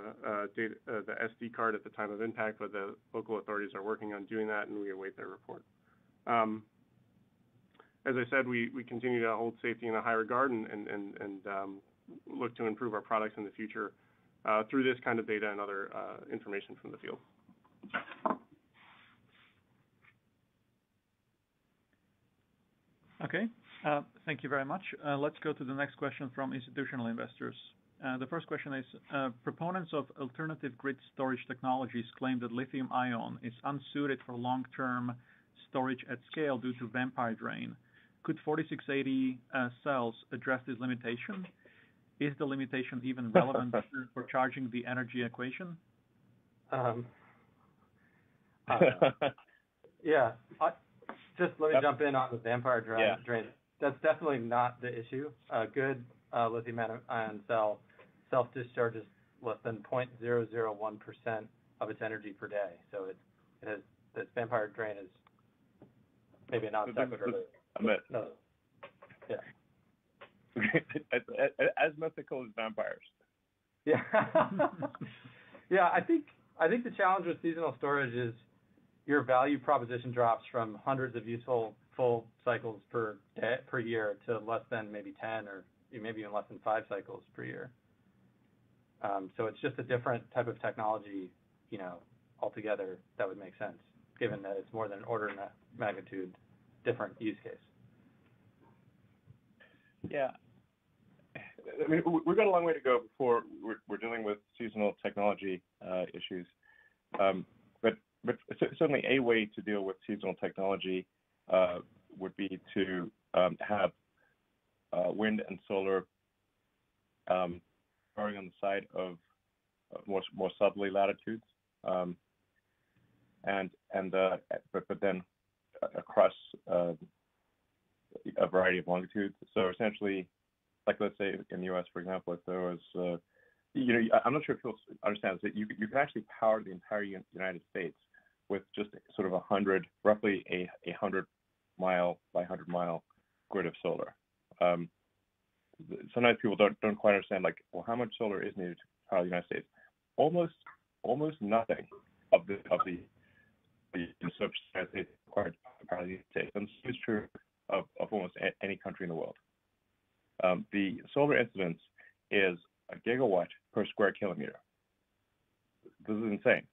SD card at the time of impact, but the local authorities are working on doing that, and we await their report. As I said, we continue to hold safety in a high regard and look to improve our products in the future through this kind of data and other information from the field. Okay, thank you very much. Let's go to the next question from institutional investors. The first question is, proponents of alternative grid storage technologies claim that lithium-ion is unsuited for long-term storage at scale due to vampire drain. Could 4680 cells address this limitation? Is the limitation even relevant for charging the energy equation? Yeah, just let me jump in on the vampire drain. That's definitely not the issue. A good lithium-ion cell self-discharges less than 0.001% of its energy per day. So this vampire drain is maybe a non-sequitur. No. Yeah. As mythical as vampires. Yeah. Yeah, I think the challenge with seasonal storage is your value proposition drops from hundreds of useful full cycles per year to less than maybe 10 or maybe even less than 5 cycles per year. So it's just a different type of technology, altogether that would make sense, given that it's more than an order of magnitude different use case. Yeah. I mean, we've got a long way to go before we're dealing with seasonal technology issues. But certainly a way to deal with seasonal technology would be to have wind and solar growing on the side of more southerly latitudes, but then across a variety of longitudes. So essentially, like let's say in the U.S., for example, if there was, I'm not sure if you'll understand this, that you can actually power the entire United States with just sort of roughly a 100-mile by 100-mile grid of solar. Sometimes people don't quite understand, like, well, how much solar is needed to power the United States? Almost nothing of the United States required to power the United States, and this is true of almost any country in the world. The solar incidence is a gigawatt per square kilometer. This is insane.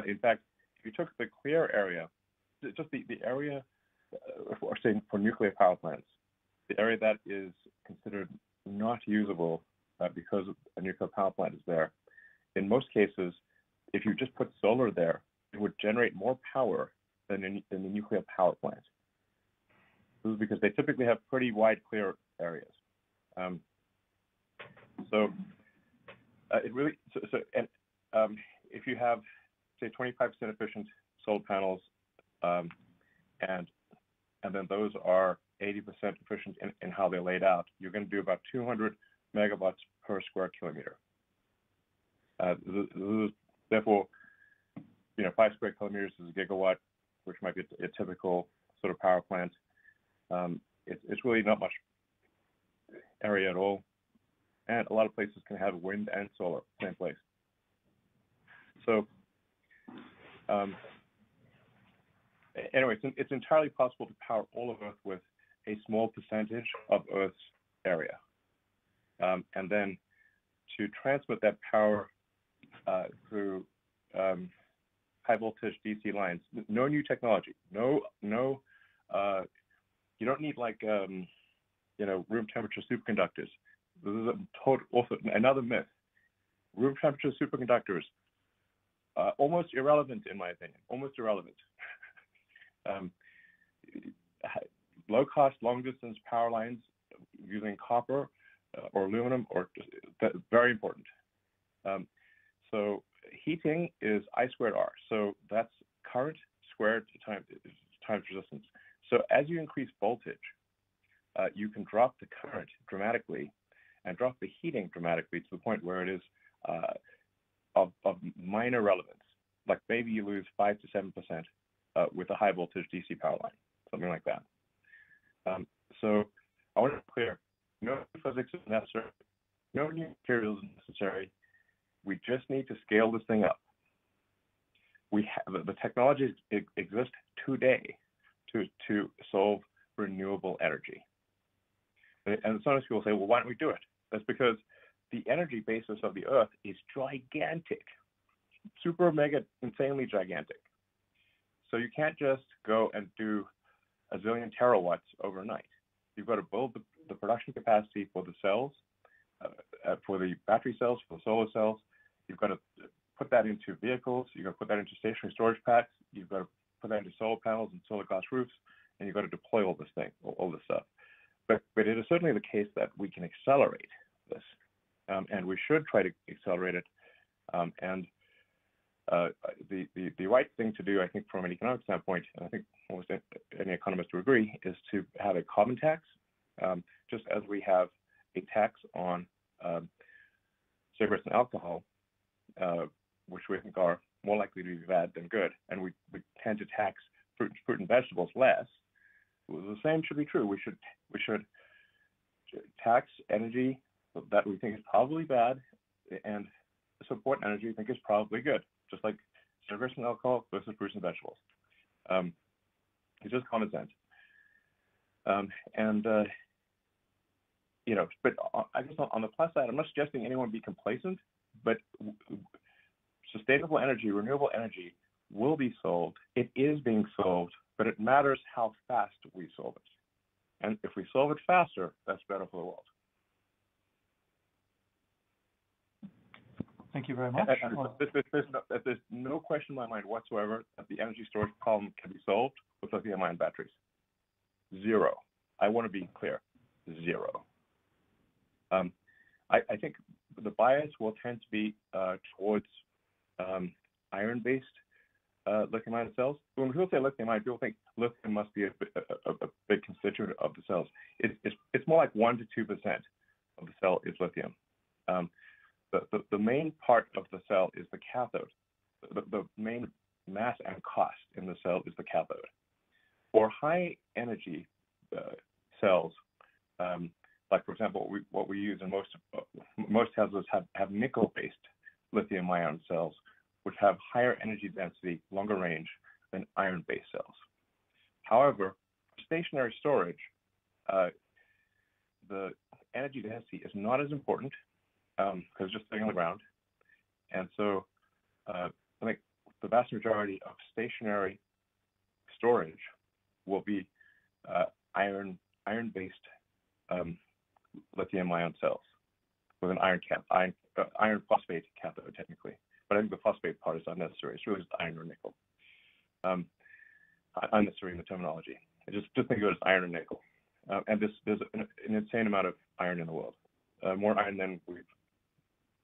In fact, if you took the clear area, just the area, for nuclear power plants, the area that is considered not usable because a nuclear power plant is there, in most cases, if you just put solar there, it would generate more power than the nuclear power plant. This is because they typically have pretty wide clear areas. If you have, say, 25% efficient solar panels, and then those are 80% efficient in how they're laid out, you're going to do about 200 megawatts per square kilometer. Therefore, 5 square kilometers is a gigawatt, which might be a typical sort of power plant. It's really not much area at all, and a lot of places can have wind and solar in the same place. So anyway, it's entirely possible to power all of Earth with a small percentage of Earth's area, and then to transmit that power through high voltage DC lines. No new technology. No. You don't need room temperature superconductors. This is also another myth. Room temperature superconductors, almost irrelevant in my opinion, almost irrelevant. Low cost, long distance power lines using copper or aluminum, or very important. So heating is I squared R. So that's current squared times resistance. So as you increase voltage, you can drop the current dramatically and drop the heating dramatically to the point where it is of minor relevance. Like maybe you lose 5 to 7% with a high voltage DC power line, something like that. So I want to be clear, no physics is necessary, no new materials is necessary. We just need to scale this thing up. We have the technologies exist today to solve renewable energy. And sometimes people say, well, why don't we do it? That's because the energy basis of the Earth is gigantic, super mega insanely gigantic. So you can't just go and do a zillion terawatts overnight. You've got to build the production capacity for the cells, for the battery cells, for the solar cells. You've got to put that into vehicles. You've got to put that into stationary storage packs. You've got to put that into solar panels and solar glass roofs, and you've got to deploy all this thing, all this stuff. But it is certainly the case that we can accelerate this, and we should try to accelerate it. The right thing to do, I think, from an economic standpoint, and I think almost any economist would agree, is to have a carbon tax, just as we have a tax on cigarettes and alcohol, which we think are more likely to be bad than good, and we tend to tax fruit and vegetables less. The same should be true. We should tax energy that we think is probably bad, and support energy we think is probably good, just like cigarettes and alcohol versus fruits and vegetables. It's just common sense. But I guess on the plus side, I'm not suggesting anyone be complacent, but sustainable energy, renewable energy will be solved. It is being solved, but it matters how fast we solve it. And if we solve it faster, that's better for the world. Thank you very much. There's no question in my mind whatsoever that the energy storage problem can be solved with lithium-ion batteries. Zero. I want to be clear. Zero. I think the bias will tend to be towards iron-based lithium-ion cells. When people say lithium-ion, people think lithium must be a big constituent of the cells. It's more like 1 to 2% of the cell is lithium. The main part of the cell is the cathode. The main mass and cost in the cell is the cathode. For high energy cells, like for example, what we use in most Teslas have nickel-based lithium-ion cells, which have higher energy density, longer range than iron-based cells. However, for stationary storage, the energy density is not as important because it's just sitting on the ground. And so I think the vast majority of stationary storage will be iron-based lithium-ion cells with an iron phosphate cathode technically. But I think the phosphate part is unnecessary. It's really just iron or nickel. Unnecessary in the terminology. Just think of it as iron and nickel. And there's an insane amount of iron in the world, more iron than we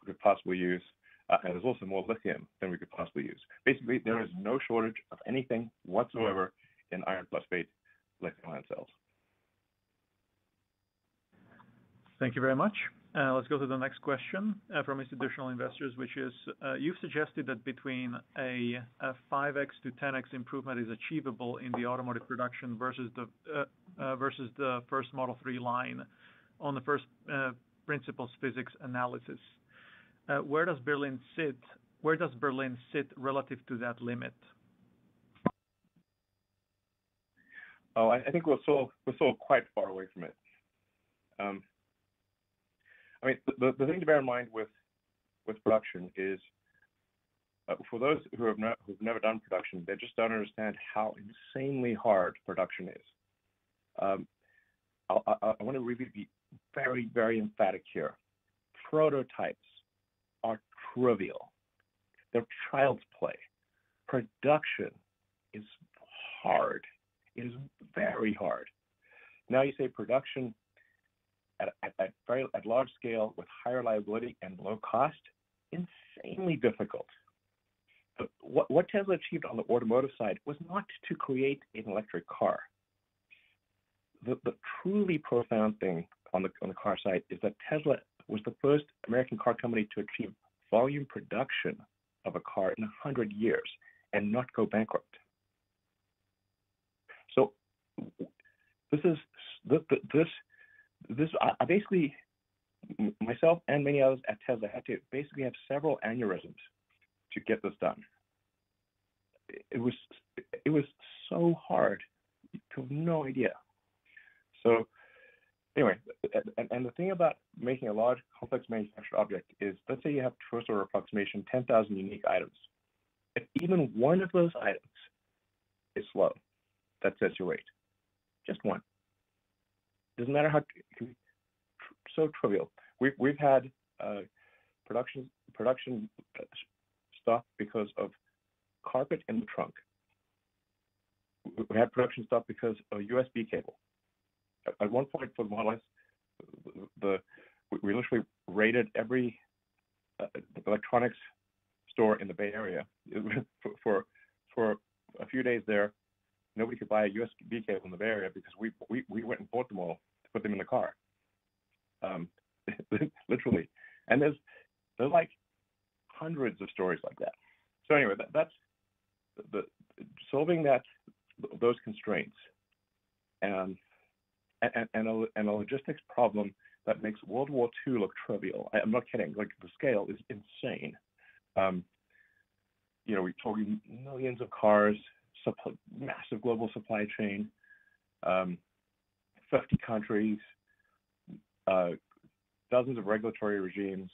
could possibly use, and there's also more lithium than we could possibly use. Basically, there is no shortage of anything whatsoever in iron phosphate lithium-ion cells. Thank you very much. Let's go to the next question from institutional investors, which is, you've suggested that between a 5x to 10x improvement is achievable in the automotive production versus the first Model 3 line on the first principles physics analysis. Where does Berlin sit relative to that limit? Oh, I think we're still quite far away from it. I mean, the thing to bear in mind with production is, for those who've never done production, they just don't understand how insanely hard production is. I want to really be very, very emphatic here. Prototypes are trivial. They're child's play. Production is hard. It is very hard. Now you say production at large scale with high reliability and low cost, insanely difficult. But what Tesla achieved on the automotive side was not to create an electric car. The truly profound thing on the car side is that Tesla was the first American car company to achieve volume production of a car in 100 years and not go bankrupt. So this I basically, myself and many others at Tesla had to basically have several aneurysms to get this done. It was so hard. You have no idea. So anyway, and the thing about making a large, complex manufactured object is, let's say you have first order approximation, 10,000 unique items. If even one of those items is slow, that sets your rate. Just one. Doesn't matter how, it can be so trivial. We've had production stop because of carpet in the trunk. We had production stop because of a USB cable. At one point for the Model S, we literally raided every electronics store in the Bay Area. For a few days there, nobody could buy a USB cable in the Bay Area because we went and bought them all to put them in the car. Literally. And there's like hundreds of stories like that. So anyway, that's the solving those constraints and a logistics problem that makes World War II look trivial. I'm not kidding. Like, the scale is insane. We're talking millions of cars, massive global supply chain, 50 countries, dozens of regulatory regimes.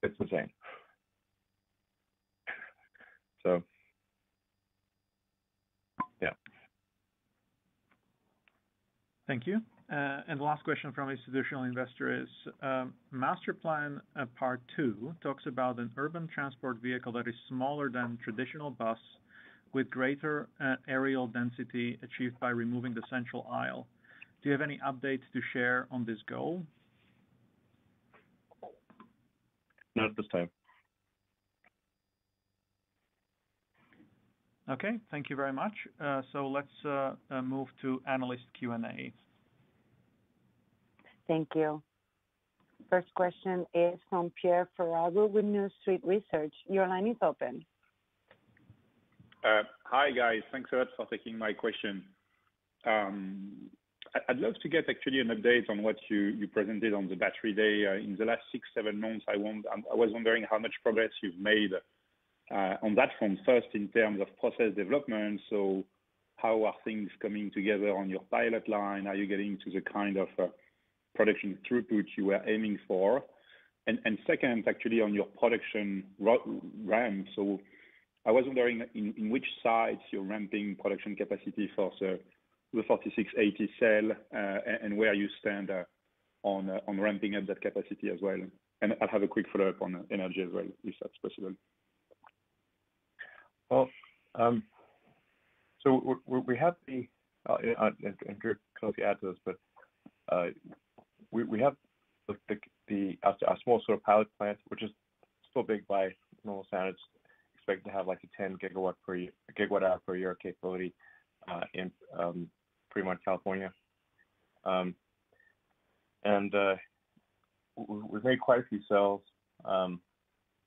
It's insane. So, yeah. Thank you. And the last question from institutional investor is, Master Plan Part 2 talks about an urban transport vehicle that is smaller than traditional bus with greater aerial density achieved by removing the central aisle. Do you have any updates to share on this goal? Not at this time. Okay, thank you very much. So let's move to analyst Q&A. Thank you. First question is from Pierre Ferragu with New Street Research. Your line is open. Hi, guys. Thanks a lot for taking my question. I'd love to get actually an update on what you presented on the battery day. In the last 6-7 months, I was wondering how much progress you've made on that front. First, in terms of process development, so how are things coming together on your pilot line? Are you getting to the kind of production throughput you were aiming for? And second, actually on your production ramp. So I was wondering in which sites you're ramping production capacity for the 4680 cell, and where you stand on ramping up that capacity as well. And I'll have a quick follow-up on energy as well, if that's possible. Well, so we have and Drew, closely add to this, but we have our small sort of pilot plant, which is still big by normal standards, expected to have like a 10 gigawatt hour per year capability in Fremont, California, and we've made quite a few cells.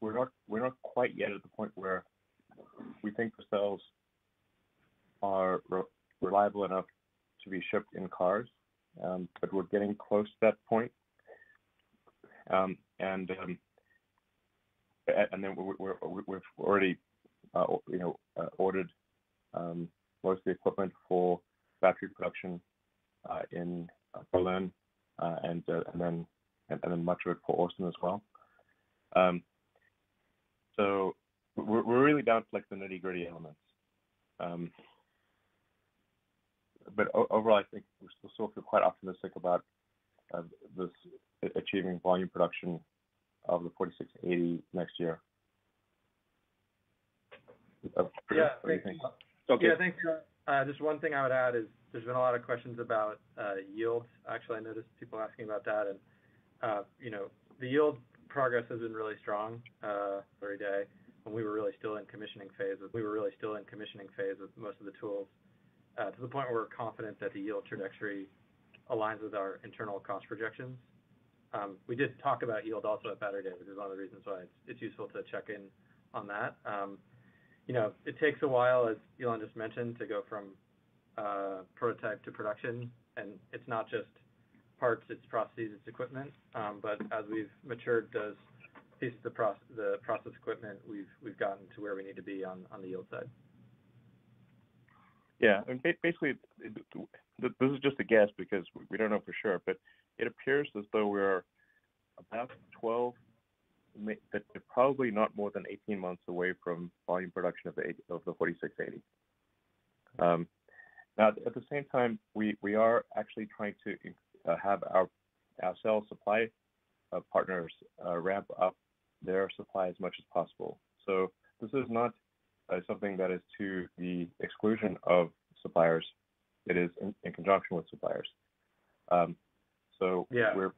We're not quite yet at the point where we think the cells are reliable enough to be shipped in cars, but we're getting close to that point. And then we've already ordered most of the equipment for battery production in Berlin, and then much of it for Austin as well. So we're really down to like the nitty-gritty elements. But overall, I think we still feel quite optimistic about this achieving volume production of the 4680 next year. Yeah, what do you think? Okay. Yeah, thanks. Just one thing I would add is there's been a lot of questions about yields. Actually, I noticed people asking about that, and the yield progress has been really strong every day. When we were really still in commissioning phase with most of the tools, to the point where we're confident that the yield trajectory aligns with our internal cost projections. We did talk about yield also at Battery Day, which is one of the reasons why it's useful to check in on that. It takes a while, as Elon just mentioned, to go from prototype to production, and it's not just parts, it's processes, it's equipment. But as we've matured those pieces of the process equipment, we've gotten to where we need to be on the yield side. Yeah, and basically, this is just a guess because we don't know for sure, but it appears as though we're about 12, but probably not more than 18 months away from volume production of the 4680. Now, at the same time, we are actually trying to have our cell supply partners ramp up their supply as much as possible. So this is not something that is to the exclusion of suppliers. It is in conjunction with suppliers. So yeah. we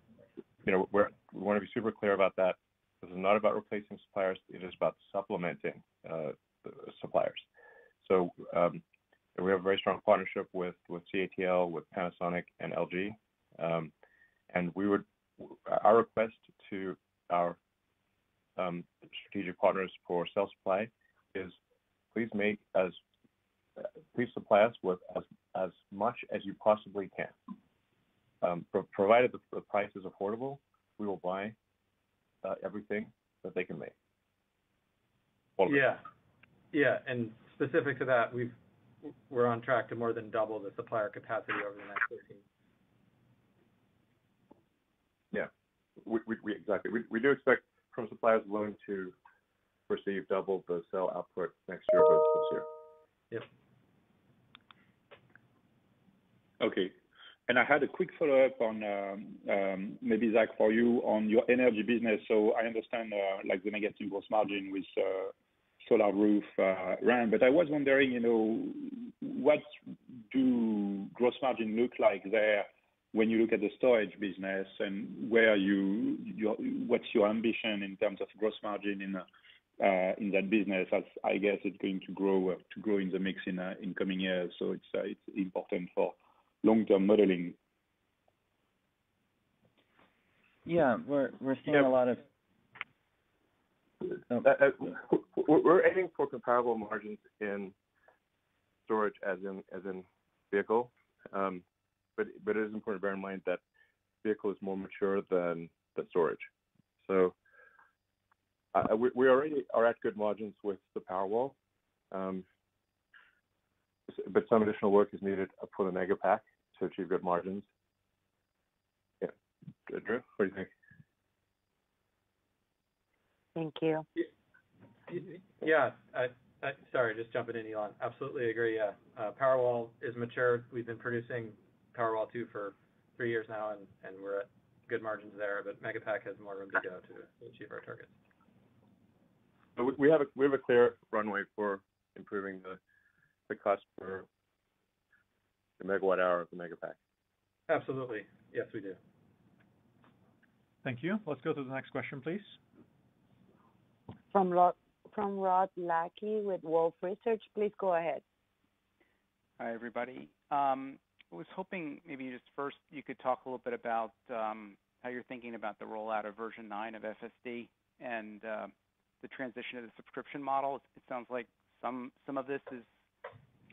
want to be super clear about that. This is not about replacing suppliers. It is about supplementing the suppliers. So we have a very strong partnership with CATL, with Panasonic, and LG. And our request to our strategic partners for cell supply is please supply us with as much as you possibly can. Provided the price is affordable, we will buy everything that they can make. Yeah, and specific to that, we're on track to more than double the supplier capacity over the next 13. Yeah, exactly. We do expect from suppliers willing to receive double the cell output next year versus this year. Yep. Okay. And I had a quick follow-up on maybe Zach for you on your energy business. So I understand like the negative gross margin with solar roof RAM, but I was wondering, what do gross margin look like there when you look at the storage business, and what's your ambition in terms of gross margin in that business? As I guess it's going to grow in the mix in coming years. So it's important for long-term modeling. Yeah, we're seeing a lot of. We're aiming for comparable margins in storage as in vehicle, but it is important to bear in mind that vehicle is more mature than storage. So we already are at good margins with the Powerwall, but some additional work is needed for the Megapack to achieve good margins. Yeah, Drew, what do you think? Thank you. Yeah, sorry, just jumping in, Elon. Absolutely agree. Yeah, Powerwall is mature. We've been producing Powerwall 2 for 3 years now, and we're at good margins there. But Megapack has more room to go to achieve our targets. So we have a clear runway for improving the cost per the megawatt hour of the Megapack. Absolutely, yes, we do. Thank you. Let's go to the next question, please. From Rod Lackey with Wolfe Research, please go ahead. Hi, everybody. I was hoping maybe just first you could talk a little bit about how you're thinking about the rollout of version 9 of FSD and the transition to the subscription model. It sounds like some of this is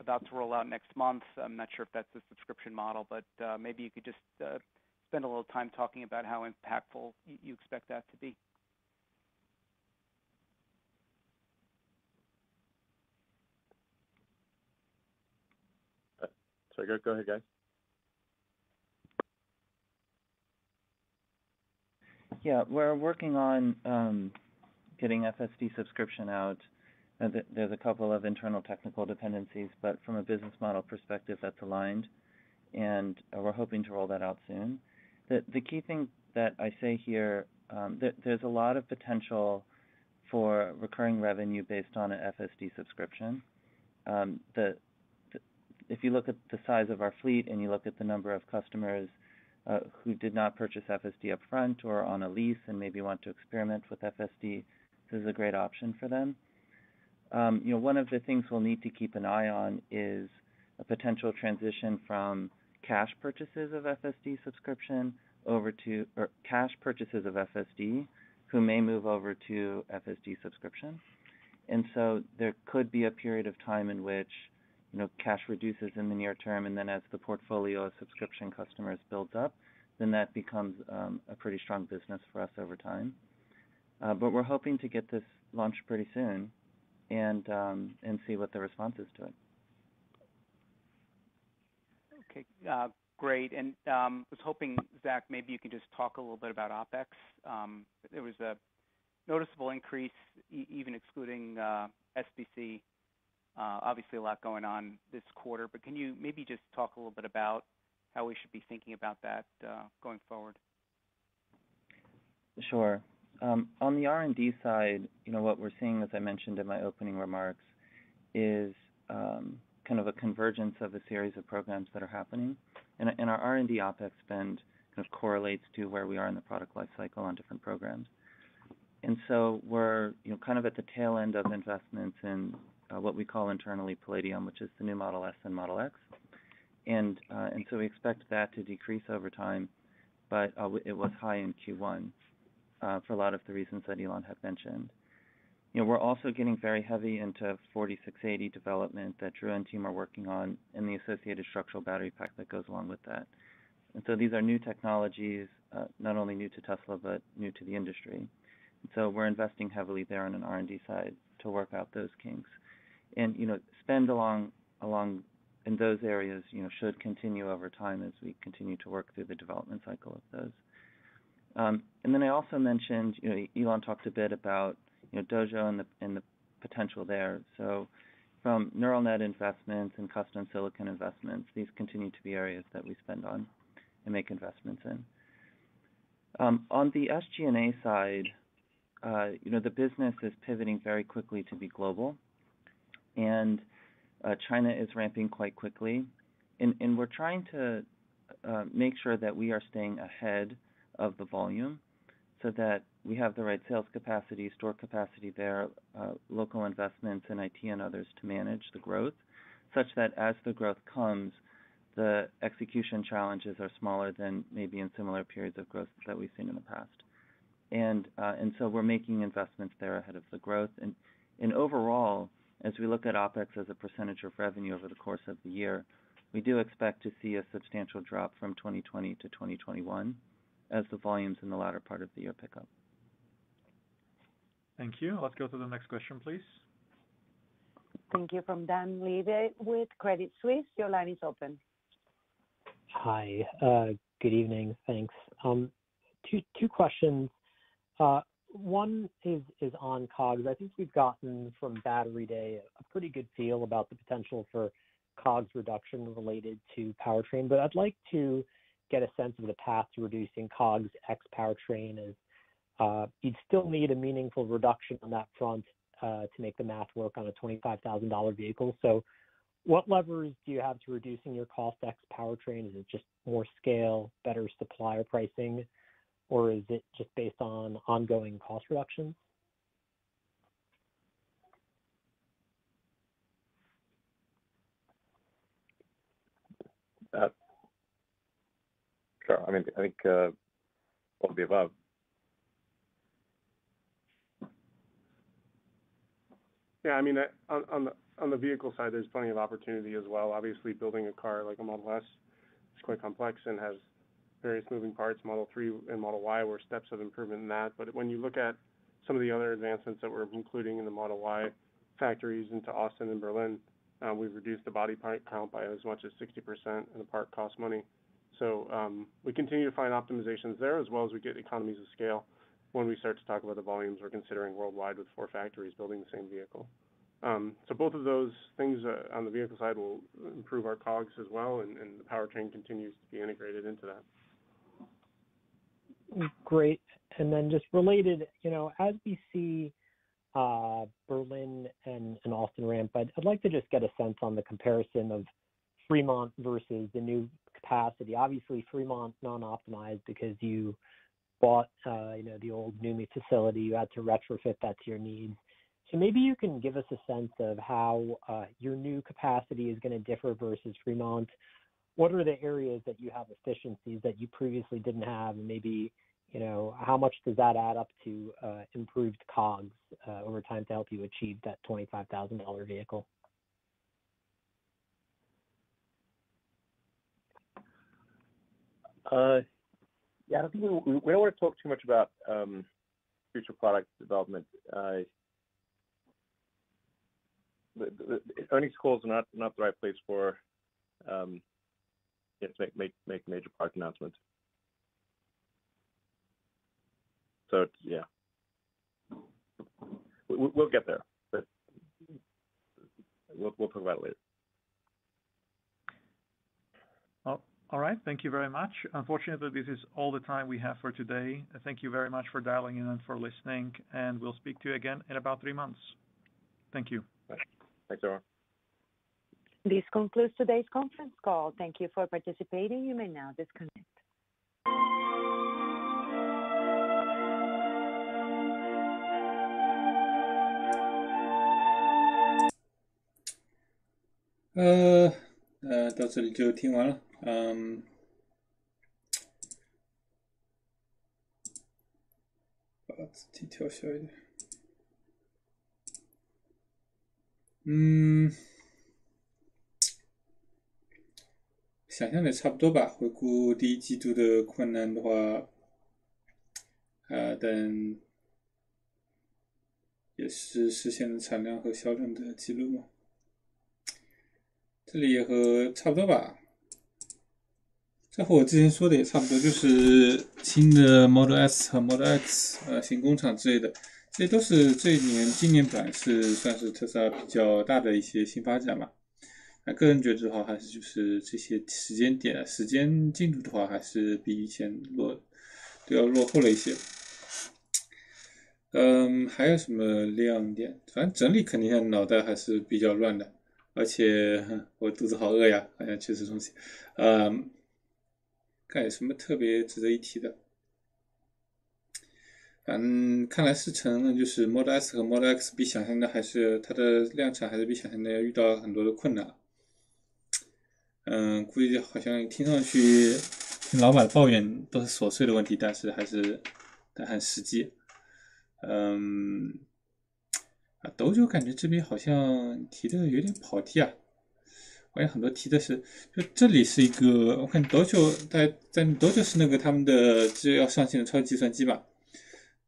about to roll out next month. I'm not sure if that's the subscription model, but maybe you could just spend a little time talking about how impactful you expect that to be. Sorry, go ahead, guys. Yeah, we're working on getting FSD subscription out. There's a couple of internal technical dependencies, but from a business model perspective, that's aligned, and we're hoping to roll that out soon. The key thing that I say here there's a lot of potential for recurring revenue based on an FSD subscription. If you look at the size of our fleet and you look at the number of customers who did not purchase FSD up front or on a lease and maybe want to experiment with FSD, this is a great option for them. One of the things we'll need to keep an eye on is a potential transition from cash purchases of FSD subscription over to, or cash purchases of FSD who may move over to FSD subscription. And so there could be a period of time in which cash reduces in the near term, and then as the portfolio of subscription customers builds up, then that becomes a pretty strong business for us over time. But we're hoping to get this launched pretty soon and see what the response is to it. Okay, great. And was hoping, Zach, maybe you could just talk a little bit about OpEx. There was a noticeable increase, even excluding SBC. Obviously, a lot going on this quarter, but can you maybe just talk a little bit about how we should be thinking about that going forward? Sure. On the R&D side, what we're seeing, as I mentioned in my opening remarks, is kind of a convergence of a series of programs that are happening. And our R&D OpEx spend kind of correlates to where we are in the product life cycle on different programs. And so we're kind of at the tail end of investments in what we call internally Palladium, which is the new Model S and Model X. And so we expect that to decrease over time, but it was high in Q1 for a lot of the reasons that Elon had mentioned. We're also getting very heavy into 4680 development that Drew and team are working on, and the associated structural battery pack that goes along with that. And so these are new technologies, not only new to Tesla, but new to the industry. And so we're investing heavily there on an R&D side to work out those kinks. And, spend along in those areas, should continue over time as we continue to work through the development cycle of those. And then I also mentioned, Elon talked a bit about, Dojo and the potential there. So from neural net investments and custom silicon investments, these continue to be areas that we spend on and make investments in. On the SG&A side, the business is pivoting very quickly to be global, and China is ramping quite quickly. And we're trying to make sure that we are staying ahead of the volume so that we have the right sales capacity, store capacity there, local investments in IT and others to manage the growth, such that as the growth comes, the execution challenges are smaller than maybe in similar periods of growth that we've seen in the past. And so we're making investments there ahead of the growth. And overall, as we look at OpEx as a percentage of revenue over the course of the year, we do expect to see a substantial drop from 2020 to 2021 as the volumes in the latter part of the year pick up. Thank you. Let's go to the next question, please. Thank you. From Dan Levy with Credit Suisse. Your line is open. Hi. Good evening. Thanks. Two questions. One is on COGS. I think we've gotten from Battery Day a pretty good feel about the potential for COGS reduction related to powertrain, but I'd like to get a sense of the path to reducing COGS X powertrain. As you'd still need a meaningful reduction on that front to make the math work on a $25,000 vehicle. So what levers do you have to reducing your cost X powertrain? Is it just more scale, better supplier pricing, or is it just based on ongoing cost reductions? Sure. I think all of the above. Yeah, on the vehicle side, there's plenty of opportunity as well. Obviously, building a car like a Model S is quite complex and has various moving parts. Model 3 and Model Y were steps of improvement in that. But when you look at some of the other advancements that we're including in the Model Y factories into Austin and Berlin, we've reduced the body part count by as much as 60%, and the part costs money. So we continue to find optimizations there, as well as we get economies of scale when we start to talk about the volumes we're considering worldwide with 4 factories building the same vehicle. So both of those things on the vehicle side will improve our COGS as well, and the powertrain continues to be integrated into that. Great. And then just related, as we see Berlin and Austin ramp, I'd like to just get a sense on the comparison of Fremont versus the new capacity. Obviously, Fremont non-optimized because you bought, the old NUMMI facility. You had to retrofit that to your needs. So maybe you can give us a sense of how your new capacity is going to differ versus Fremont. What are the areas that you have efficiencies that you previously didn't have, and maybe how much does that add up to improved COGS over time to help you achieve that $25,000 vehicle? Yeah, I don't think we don't want to talk too much about future product development. The earnings calls are not the right place for to make major product announcements. So yeah, we'll get there, but we'll talk about it later. All right. Thank you very much. Unfortunately, this is all the time we have for today. Thank you very much for dialing in and for listening, and we'll speak to you again in about 3 months. Thank you. Thanks, everyone. This concludes today's conference call. Thank you for participating. You may now disconnect.到这里就听完了。把字体调小一点。想象的差不多吧。回顾第一季度的困难的话，但也是实现了产量和销量的记录嘛。这里也和差不多吧，这和我之前说的也差不多，就是新的 Model S 和 Model X 新工厂之类的，这些都是今年本来是算是特斯拉比较大的一些新发展嘛。个人觉得的话，还是就是这些时间进度的话，还是比以前都要落后了一些。还有什么亮点？反正整理肯定脑袋还是比较乱的。而且我肚子好饿呀，好像去吃东西。看有什么特别值得一提的？反正看来是承认，就是 Model S 和 Model X 比想象的还是它的量产还是比想象的要遇到很多的困难。估计好像听上去跟老板抱怨都是琐碎的问题，但很实际。斗酒感觉这边好像提的有点跑题啊，好像很多提的是，就这里是一个，我看斗酒在斗酒是那个他们的这要上线的超级计算机吧，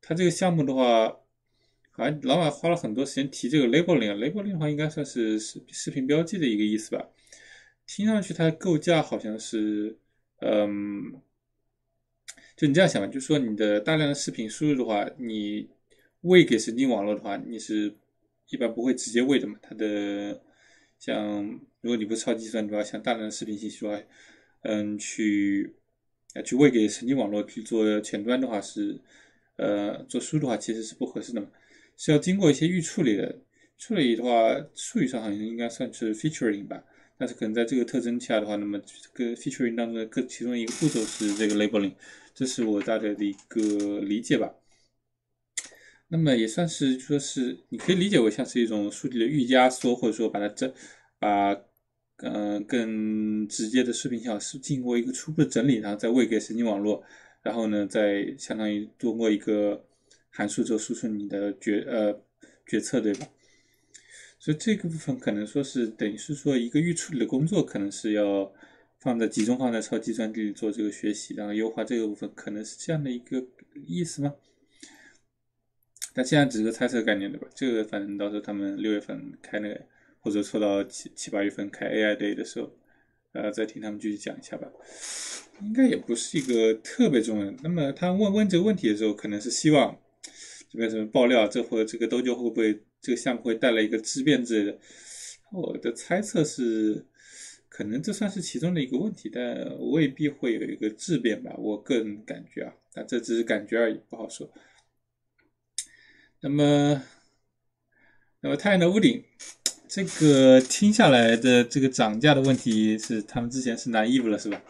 他这个项目的话，好像老板花了很多时间提这个 labeling 的话应该算是视频标记的一个意思吧，听上去它的构架好像是，就你这样想吧，就是说你的大量的视频输入的话，你喂给神经网络的话，你是一般不会直接喂的嘛。它的像如果你不是超级计算的话，像大量的视频信息的话，去喂给神经网络去做前端的话是，做输的话其实是不合适的嘛，是要经过一些预处理的。处理的话，术语上好像应该算是 featuring 吧，但是可能在这个特征下的话，那么这个 featuring 当中的其中一个步骤是这个 labeling， 这是我大概的一个理解吧。那么也算是说是你可以理解为像是一种数据的预压缩，或者说把更直接的视频信号是经过一个初步的整理，然后再喂给神经网络，然后呢再相当于通过一个函数之后输出你的决策，对吧？所以这个部分可能说是等于是说一个预处理的工作，可能是要集中放在超计算机里做这个学习，然后优化这个部分，可能是这样的一个意思吗？但现在只是个猜测概念，对吧？这个反正到时候他们6月份开那个，或者拖到7、8月份开 AI Day 的时候，再听他们继续讲一下吧。应该也不是一个特别重要的。那么他问这个问题的时候，可能是希望这边什么爆料，这个斗酒会不会这个项目会带来一个质变之类的？我的猜测是，可能这算是其中的一个问题，但未必会有一个质变吧。我个人感觉啊，但这只是感觉而已，不好说。那么太阳能屋顶这个听下来的这个涨价的问题是他们之前是naive了是吧？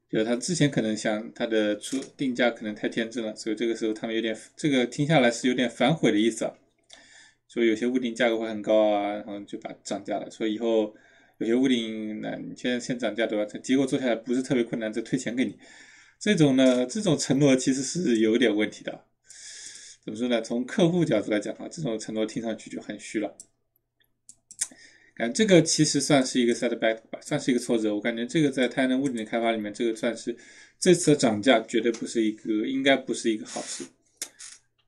就是他之前可能想他的定价可能太天真了，所以这个时候他们有点这个听下来是有点反悔的意思啊。所以有些屋顶价格会很高啊，然后就把涨价了。所以以后有些屋顶那你先涨价对吧？结果做下来不是特别困难，再退钱给你。这种承诺其实是有点问题的。怎么说呢？从客户角度来讲啊，这种承诺听上去就很虚了。感觉这个其实算是一个 setback 吧，算是一个挫折。我感觉这个在太阳能屋顶的开发里面，这个算是这次的涨价绝对不是应该不是一个好事。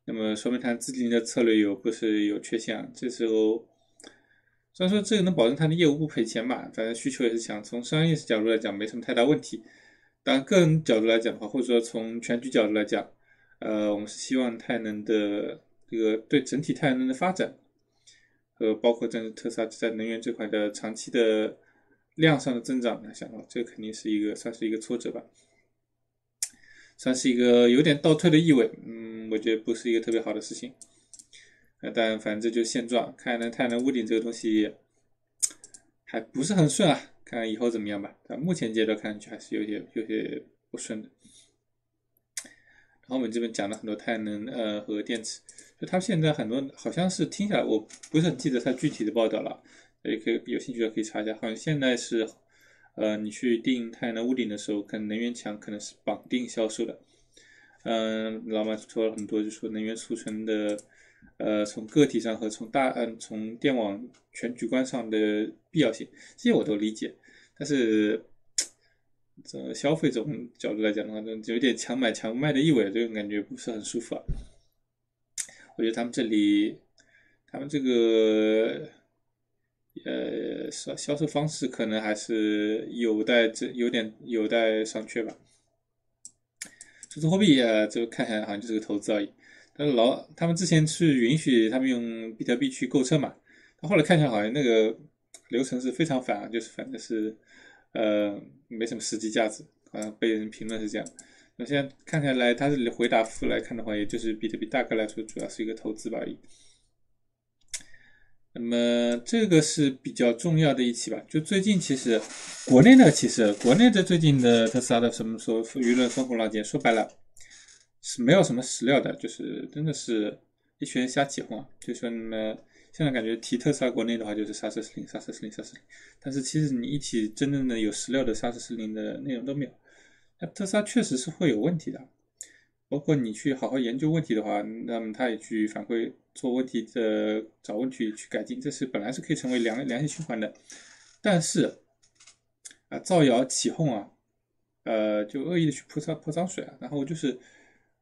那么说明它自己的策略不是有缺陷啊。这时候虽然说这个能保证它的业务不赔钱吧，反正需求也是强。从商业角度来讲没什么太大问题。当然个人角度来讲的话，或者说从全局角度来讲，我们是希望太阳能的这个对整体太阳能的发展和包括特斯拉在能源这块的长期的量上的增长来想的话，这个肯定是算是一个挫折吧，算是一个有点倒退的意味。我觉得不是一个特别好的事情。但反正这就是现状，看来太阳能屋顶这个东西还不是很顺啊，看看以后怎么样吧。但目前阶段看上去还是有些不顺的。然后我们这边讲了很多太阳能和电池，就它现在很多好像是听下来我不是很记得它具体的报道了，也可以有兴趣的可以查一下。好像现在是你去订太阳能屋顶的时候，可能能源墙可能是绑定销售的。老板说了很多，就说能源储存的从个体上和从电网全局观上的必要性，这些我都理解，但是消费这种角度来讲的话，有点强买强卖的意味，这种感觉不是很舒服啊。我觉得他们这个销售方式可能还是有待商榷吧。数字货币这看起来好像就是个投资而已。但是他们之前是允许他们用比特币去购车嘛，但后来看起来好像那个流程是非常反啊，就是反正是没什么实际价值，好像被人评论是这样。那现在看起来他是回答复来看的话，也就是比特币大概来说主要是一个投资吧而已。那么这个是比较重要的一期吧，就最近其实国内的最近的特斯拉的什么说舆论风口浪尖，说白了是没有什么史料的，就是真的是一群人瞎起哄啊。就说呢，现在感觉提特斯拉国内的话就是刹车失灵，但是其实你一起真正的有史料的刹车失灵的内容都没有。那特斯拉确实是会有问题的，包括你去好好研究问题的话，那么他也去反馈做问题的找问题去改进，这是本来是可以成为良性循环的。但是造谣起哄啊，就恶意的去泼脏水啊，然后就是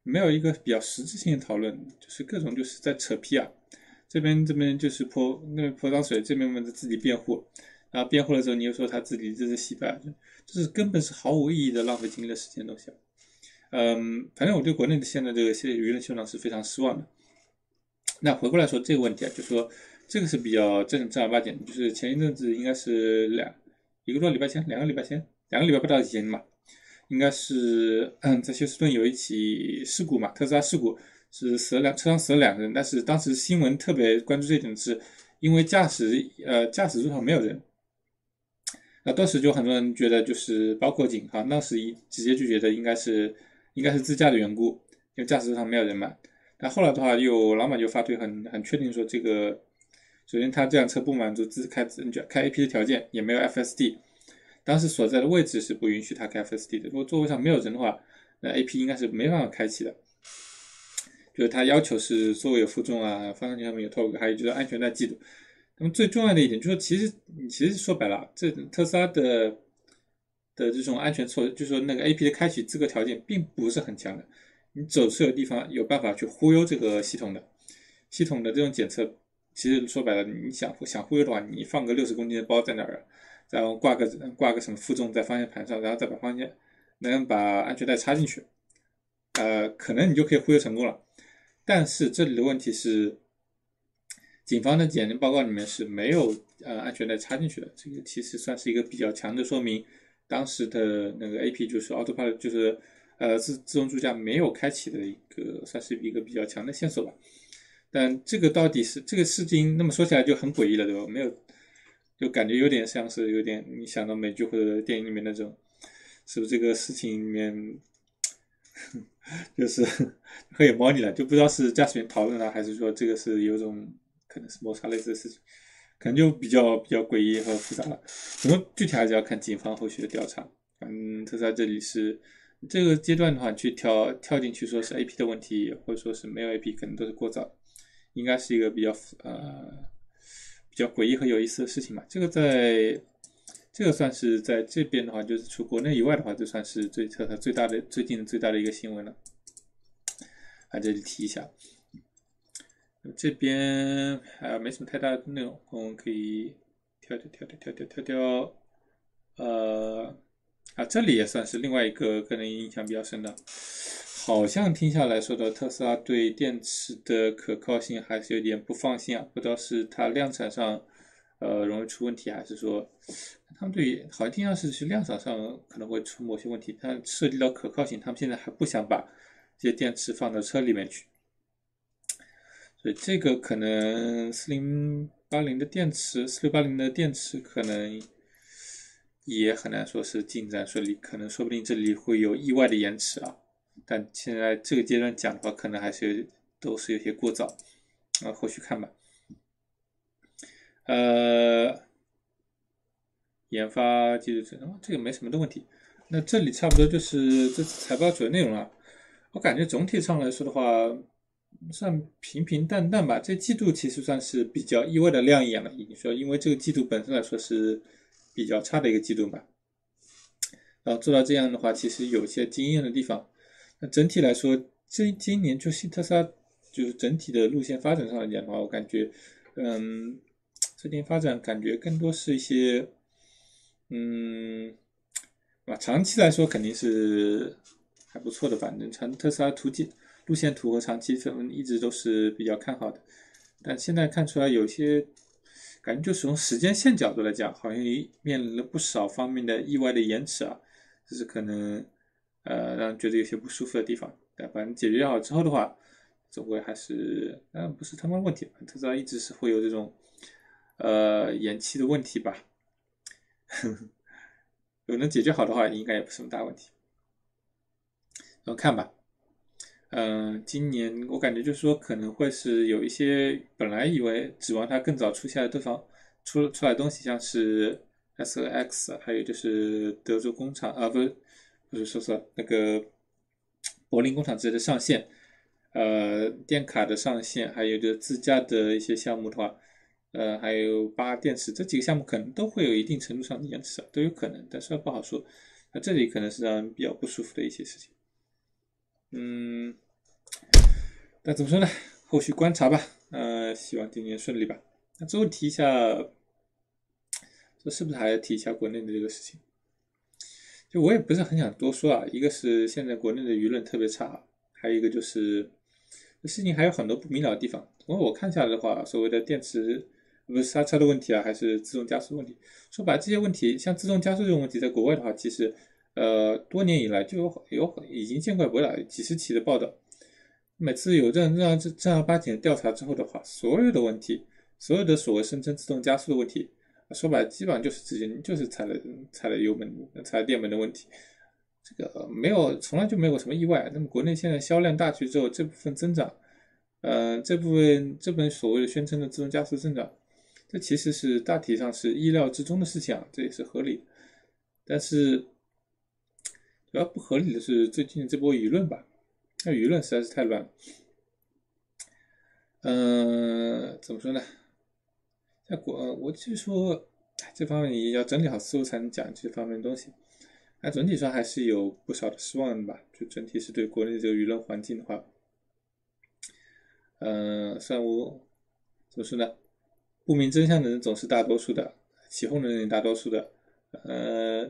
没有一个比较实质性的讨论，就是各种就是在扯皮啊，这边就是那边泼脏水，这边自己辩护，然后辩护了之后你又说他自己这是洗白，就是根本是毫无意义的浪费精力的时间东西啊。反正我对国内的现在这个舆论秀场是非常失望的。那回过来说这个问题啊，就说这个是比较正儿八经，就是前一阵子应该是2个礼拜不到以前嘛，应该是在休斯顿有一起事故嘛，特斯拉事故是车上死了2个人，但是当时新闻特别关注这一点是因为驾驶座上没有人。那当时就很多人觉得，就是包括警方当时直接就觉得应该是自驾的缘故，因为驾驶座上没有人嘛。但后来的话，老板就发推很确定说，这个首先他这辆车不满足开 AP 的条件，也没有 FSD， 当时所在的位置是不允许他开 FSD 的。如果座位上没有人的话，那 AP 应该是没办法开启的。就是他要求是座位有负重啊，方向盘上面有 torque， 还有就是安全带系统。那么最重要的一点就是，其实说白了，这特斯拉的这种安全措施，就是说那个 AP 的开启资格条件并不是很强的。你总是有地方有办法去忽悠这个系统的这种检测。其实说白了，你想忽悠的话，你放个60公斤的包在那儿，然后挂个什么负重在方向盘上，然后再把安全带插进去，可能你就可以忽悠成功了。但是这里的问题是，警方的检验报告里面是没有安全带插进去的，这个其实算是一个比较强的说明，当时的那个 AP 就是 Autopilot 就是自动助驾没有开启的一个算是一个比较强的线索吧。但这个到底是这个事情，那么说起来就很诡异了，对吧？没有，就感觉有点像是有点你想到美剧或者电影里面那种，是不是这个事情里面就是很有猫腻了，就不知道是驾驶员讨论了，还是说这个是有种可能是谋杀类似的事情，可能就比较诡异和复杂了。不过具体还是要看警方后续的调查。特斯拉这里是这个阶段的话，去跳进去说是 AP 的问题，或者说是没有 AP，可能都是过早。应该是一个比较诡异和有意思的事情嘛。这个算是在这边的话，就是除国内以外的话，就算是最近最大的一个新闻了。这里提一下。这边没什么太大的内容，我们可以跳。这里也算是另外一个个人印象比较深的。好像听下来说的，特斯拉对电池的可靠性还是有点不放心啊，不知道是它量产上容易出问题，还是说他们好像听上是量产上可能会出某些问题，但涉及到可靠性，他们现在还不想把这些电池放到车里面去，所以这个可能4680的电池可能也很难说是进展顺利，可能说不定这里会有意外的延迟啊。但现在这个阶段讲的话，可能还是都是有些过早，后续看吧。研发技术这个没什么的问题。那这里差不多就是这次财报主要内容了。我感觉总体上来说的话，算平平淡淡吧。这季度其实算是比较意外的亮眼了，已经说，因为这个季度本身来说是比较差的一个季度嘛。然后做到这样的话，其实有些惊艳的地方。那整体来说，今年就是特斯拉就是整体的路线发展上来讲的话，我感觉，这点发展感觉更多是一些，长期来说肯定是还不错的，反正特斯拉路线图和长期一直都是比较看好的，但现在看出来有些感觉就是从时间线角度来讲，好像面临了不少方面的意外的延迟啊，这是可能。让人觉得有些不舒服的地方，但反正解决好之后的话，总归还是不是他们的问题，特斯拉一直是会有这种延期的问题吧。如果能解决好的话，应该也不是什么大问题。然后看吧。今年我感觉就是说可能会是有一些本来以为指望它更早出来的东西，像是 SX， 还有就是德州工厂不是说那个柏林工厂之类的上线，电卡的上线，还有就自驾的一些项目的话，还有电池这几个项目可能都会有一定程度上的延迟，都有可能，但是不好说。那这里可能是让人比较不舒服的一些事情。但怎么说呢？后续观察吧。希望今年顺利吧。那最后提一下，这是不是还要提一下国内的这个事情？就我也不是很想多说啊，一个是现在国内的舆论特别差，还有一个就是这事情还有很多不明了的地方。从我看下来的话，所谓的电池不是刹车的问题啊，还是自动加速问题，说白了这些问题，像自动加速这种问题，在国外的话，其实多年以来就已经见怪不怪，几十起的报道。每次有正儿八经的调查之后的话，所有的问题，所有的所谓声称自动加速的问题，说白了基本上就是踩了油门、踩了电门的问题。这个从来就没有什么意外。那么国内现在销量大趋之后，这部分增长，这本所谓的宣称的自动加速增长，这其实是大体上是意料之中的事情啊，这也是合理的。但是主要不合理的是最近这波舆论吧，那舆论实在是太乱了。怎么说呢？我就说这方面你要整理好思路才能讲这方面的东西。那整体上还是有不少的失望吧，就整体是对国内这个舆论环境的话，虽然怎么说呢，不明真相的人总是大多数的，起哄的人也大多数的，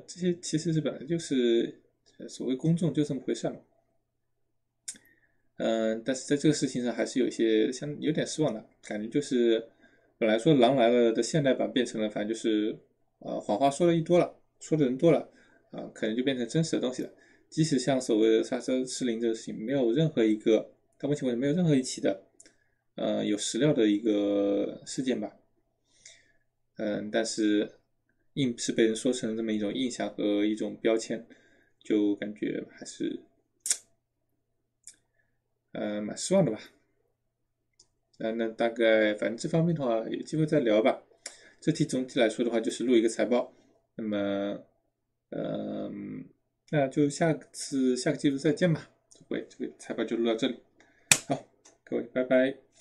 这些其实是本来就是所谓公众就这么回事嘛。但是在这个事情上还是有点失望的感觉，就是本来说狼来了的现代版变成了反正就是谎话说的人多了，可能就变成真实的东西了。即使像所谓的刹车失灵这个事情，没有任何一个到目前为止没有任何一起的有实料的一个事件吧。但是硬是被人说成了这么一种印象和一种标签，就感觉还是蛮失望的吧。那大概反正这方面的话有机会再聊吧。这题总体来说的话就是录一个财报，那么那就下个季度再见吧。这个财报就录到这里，好，各位拜拜。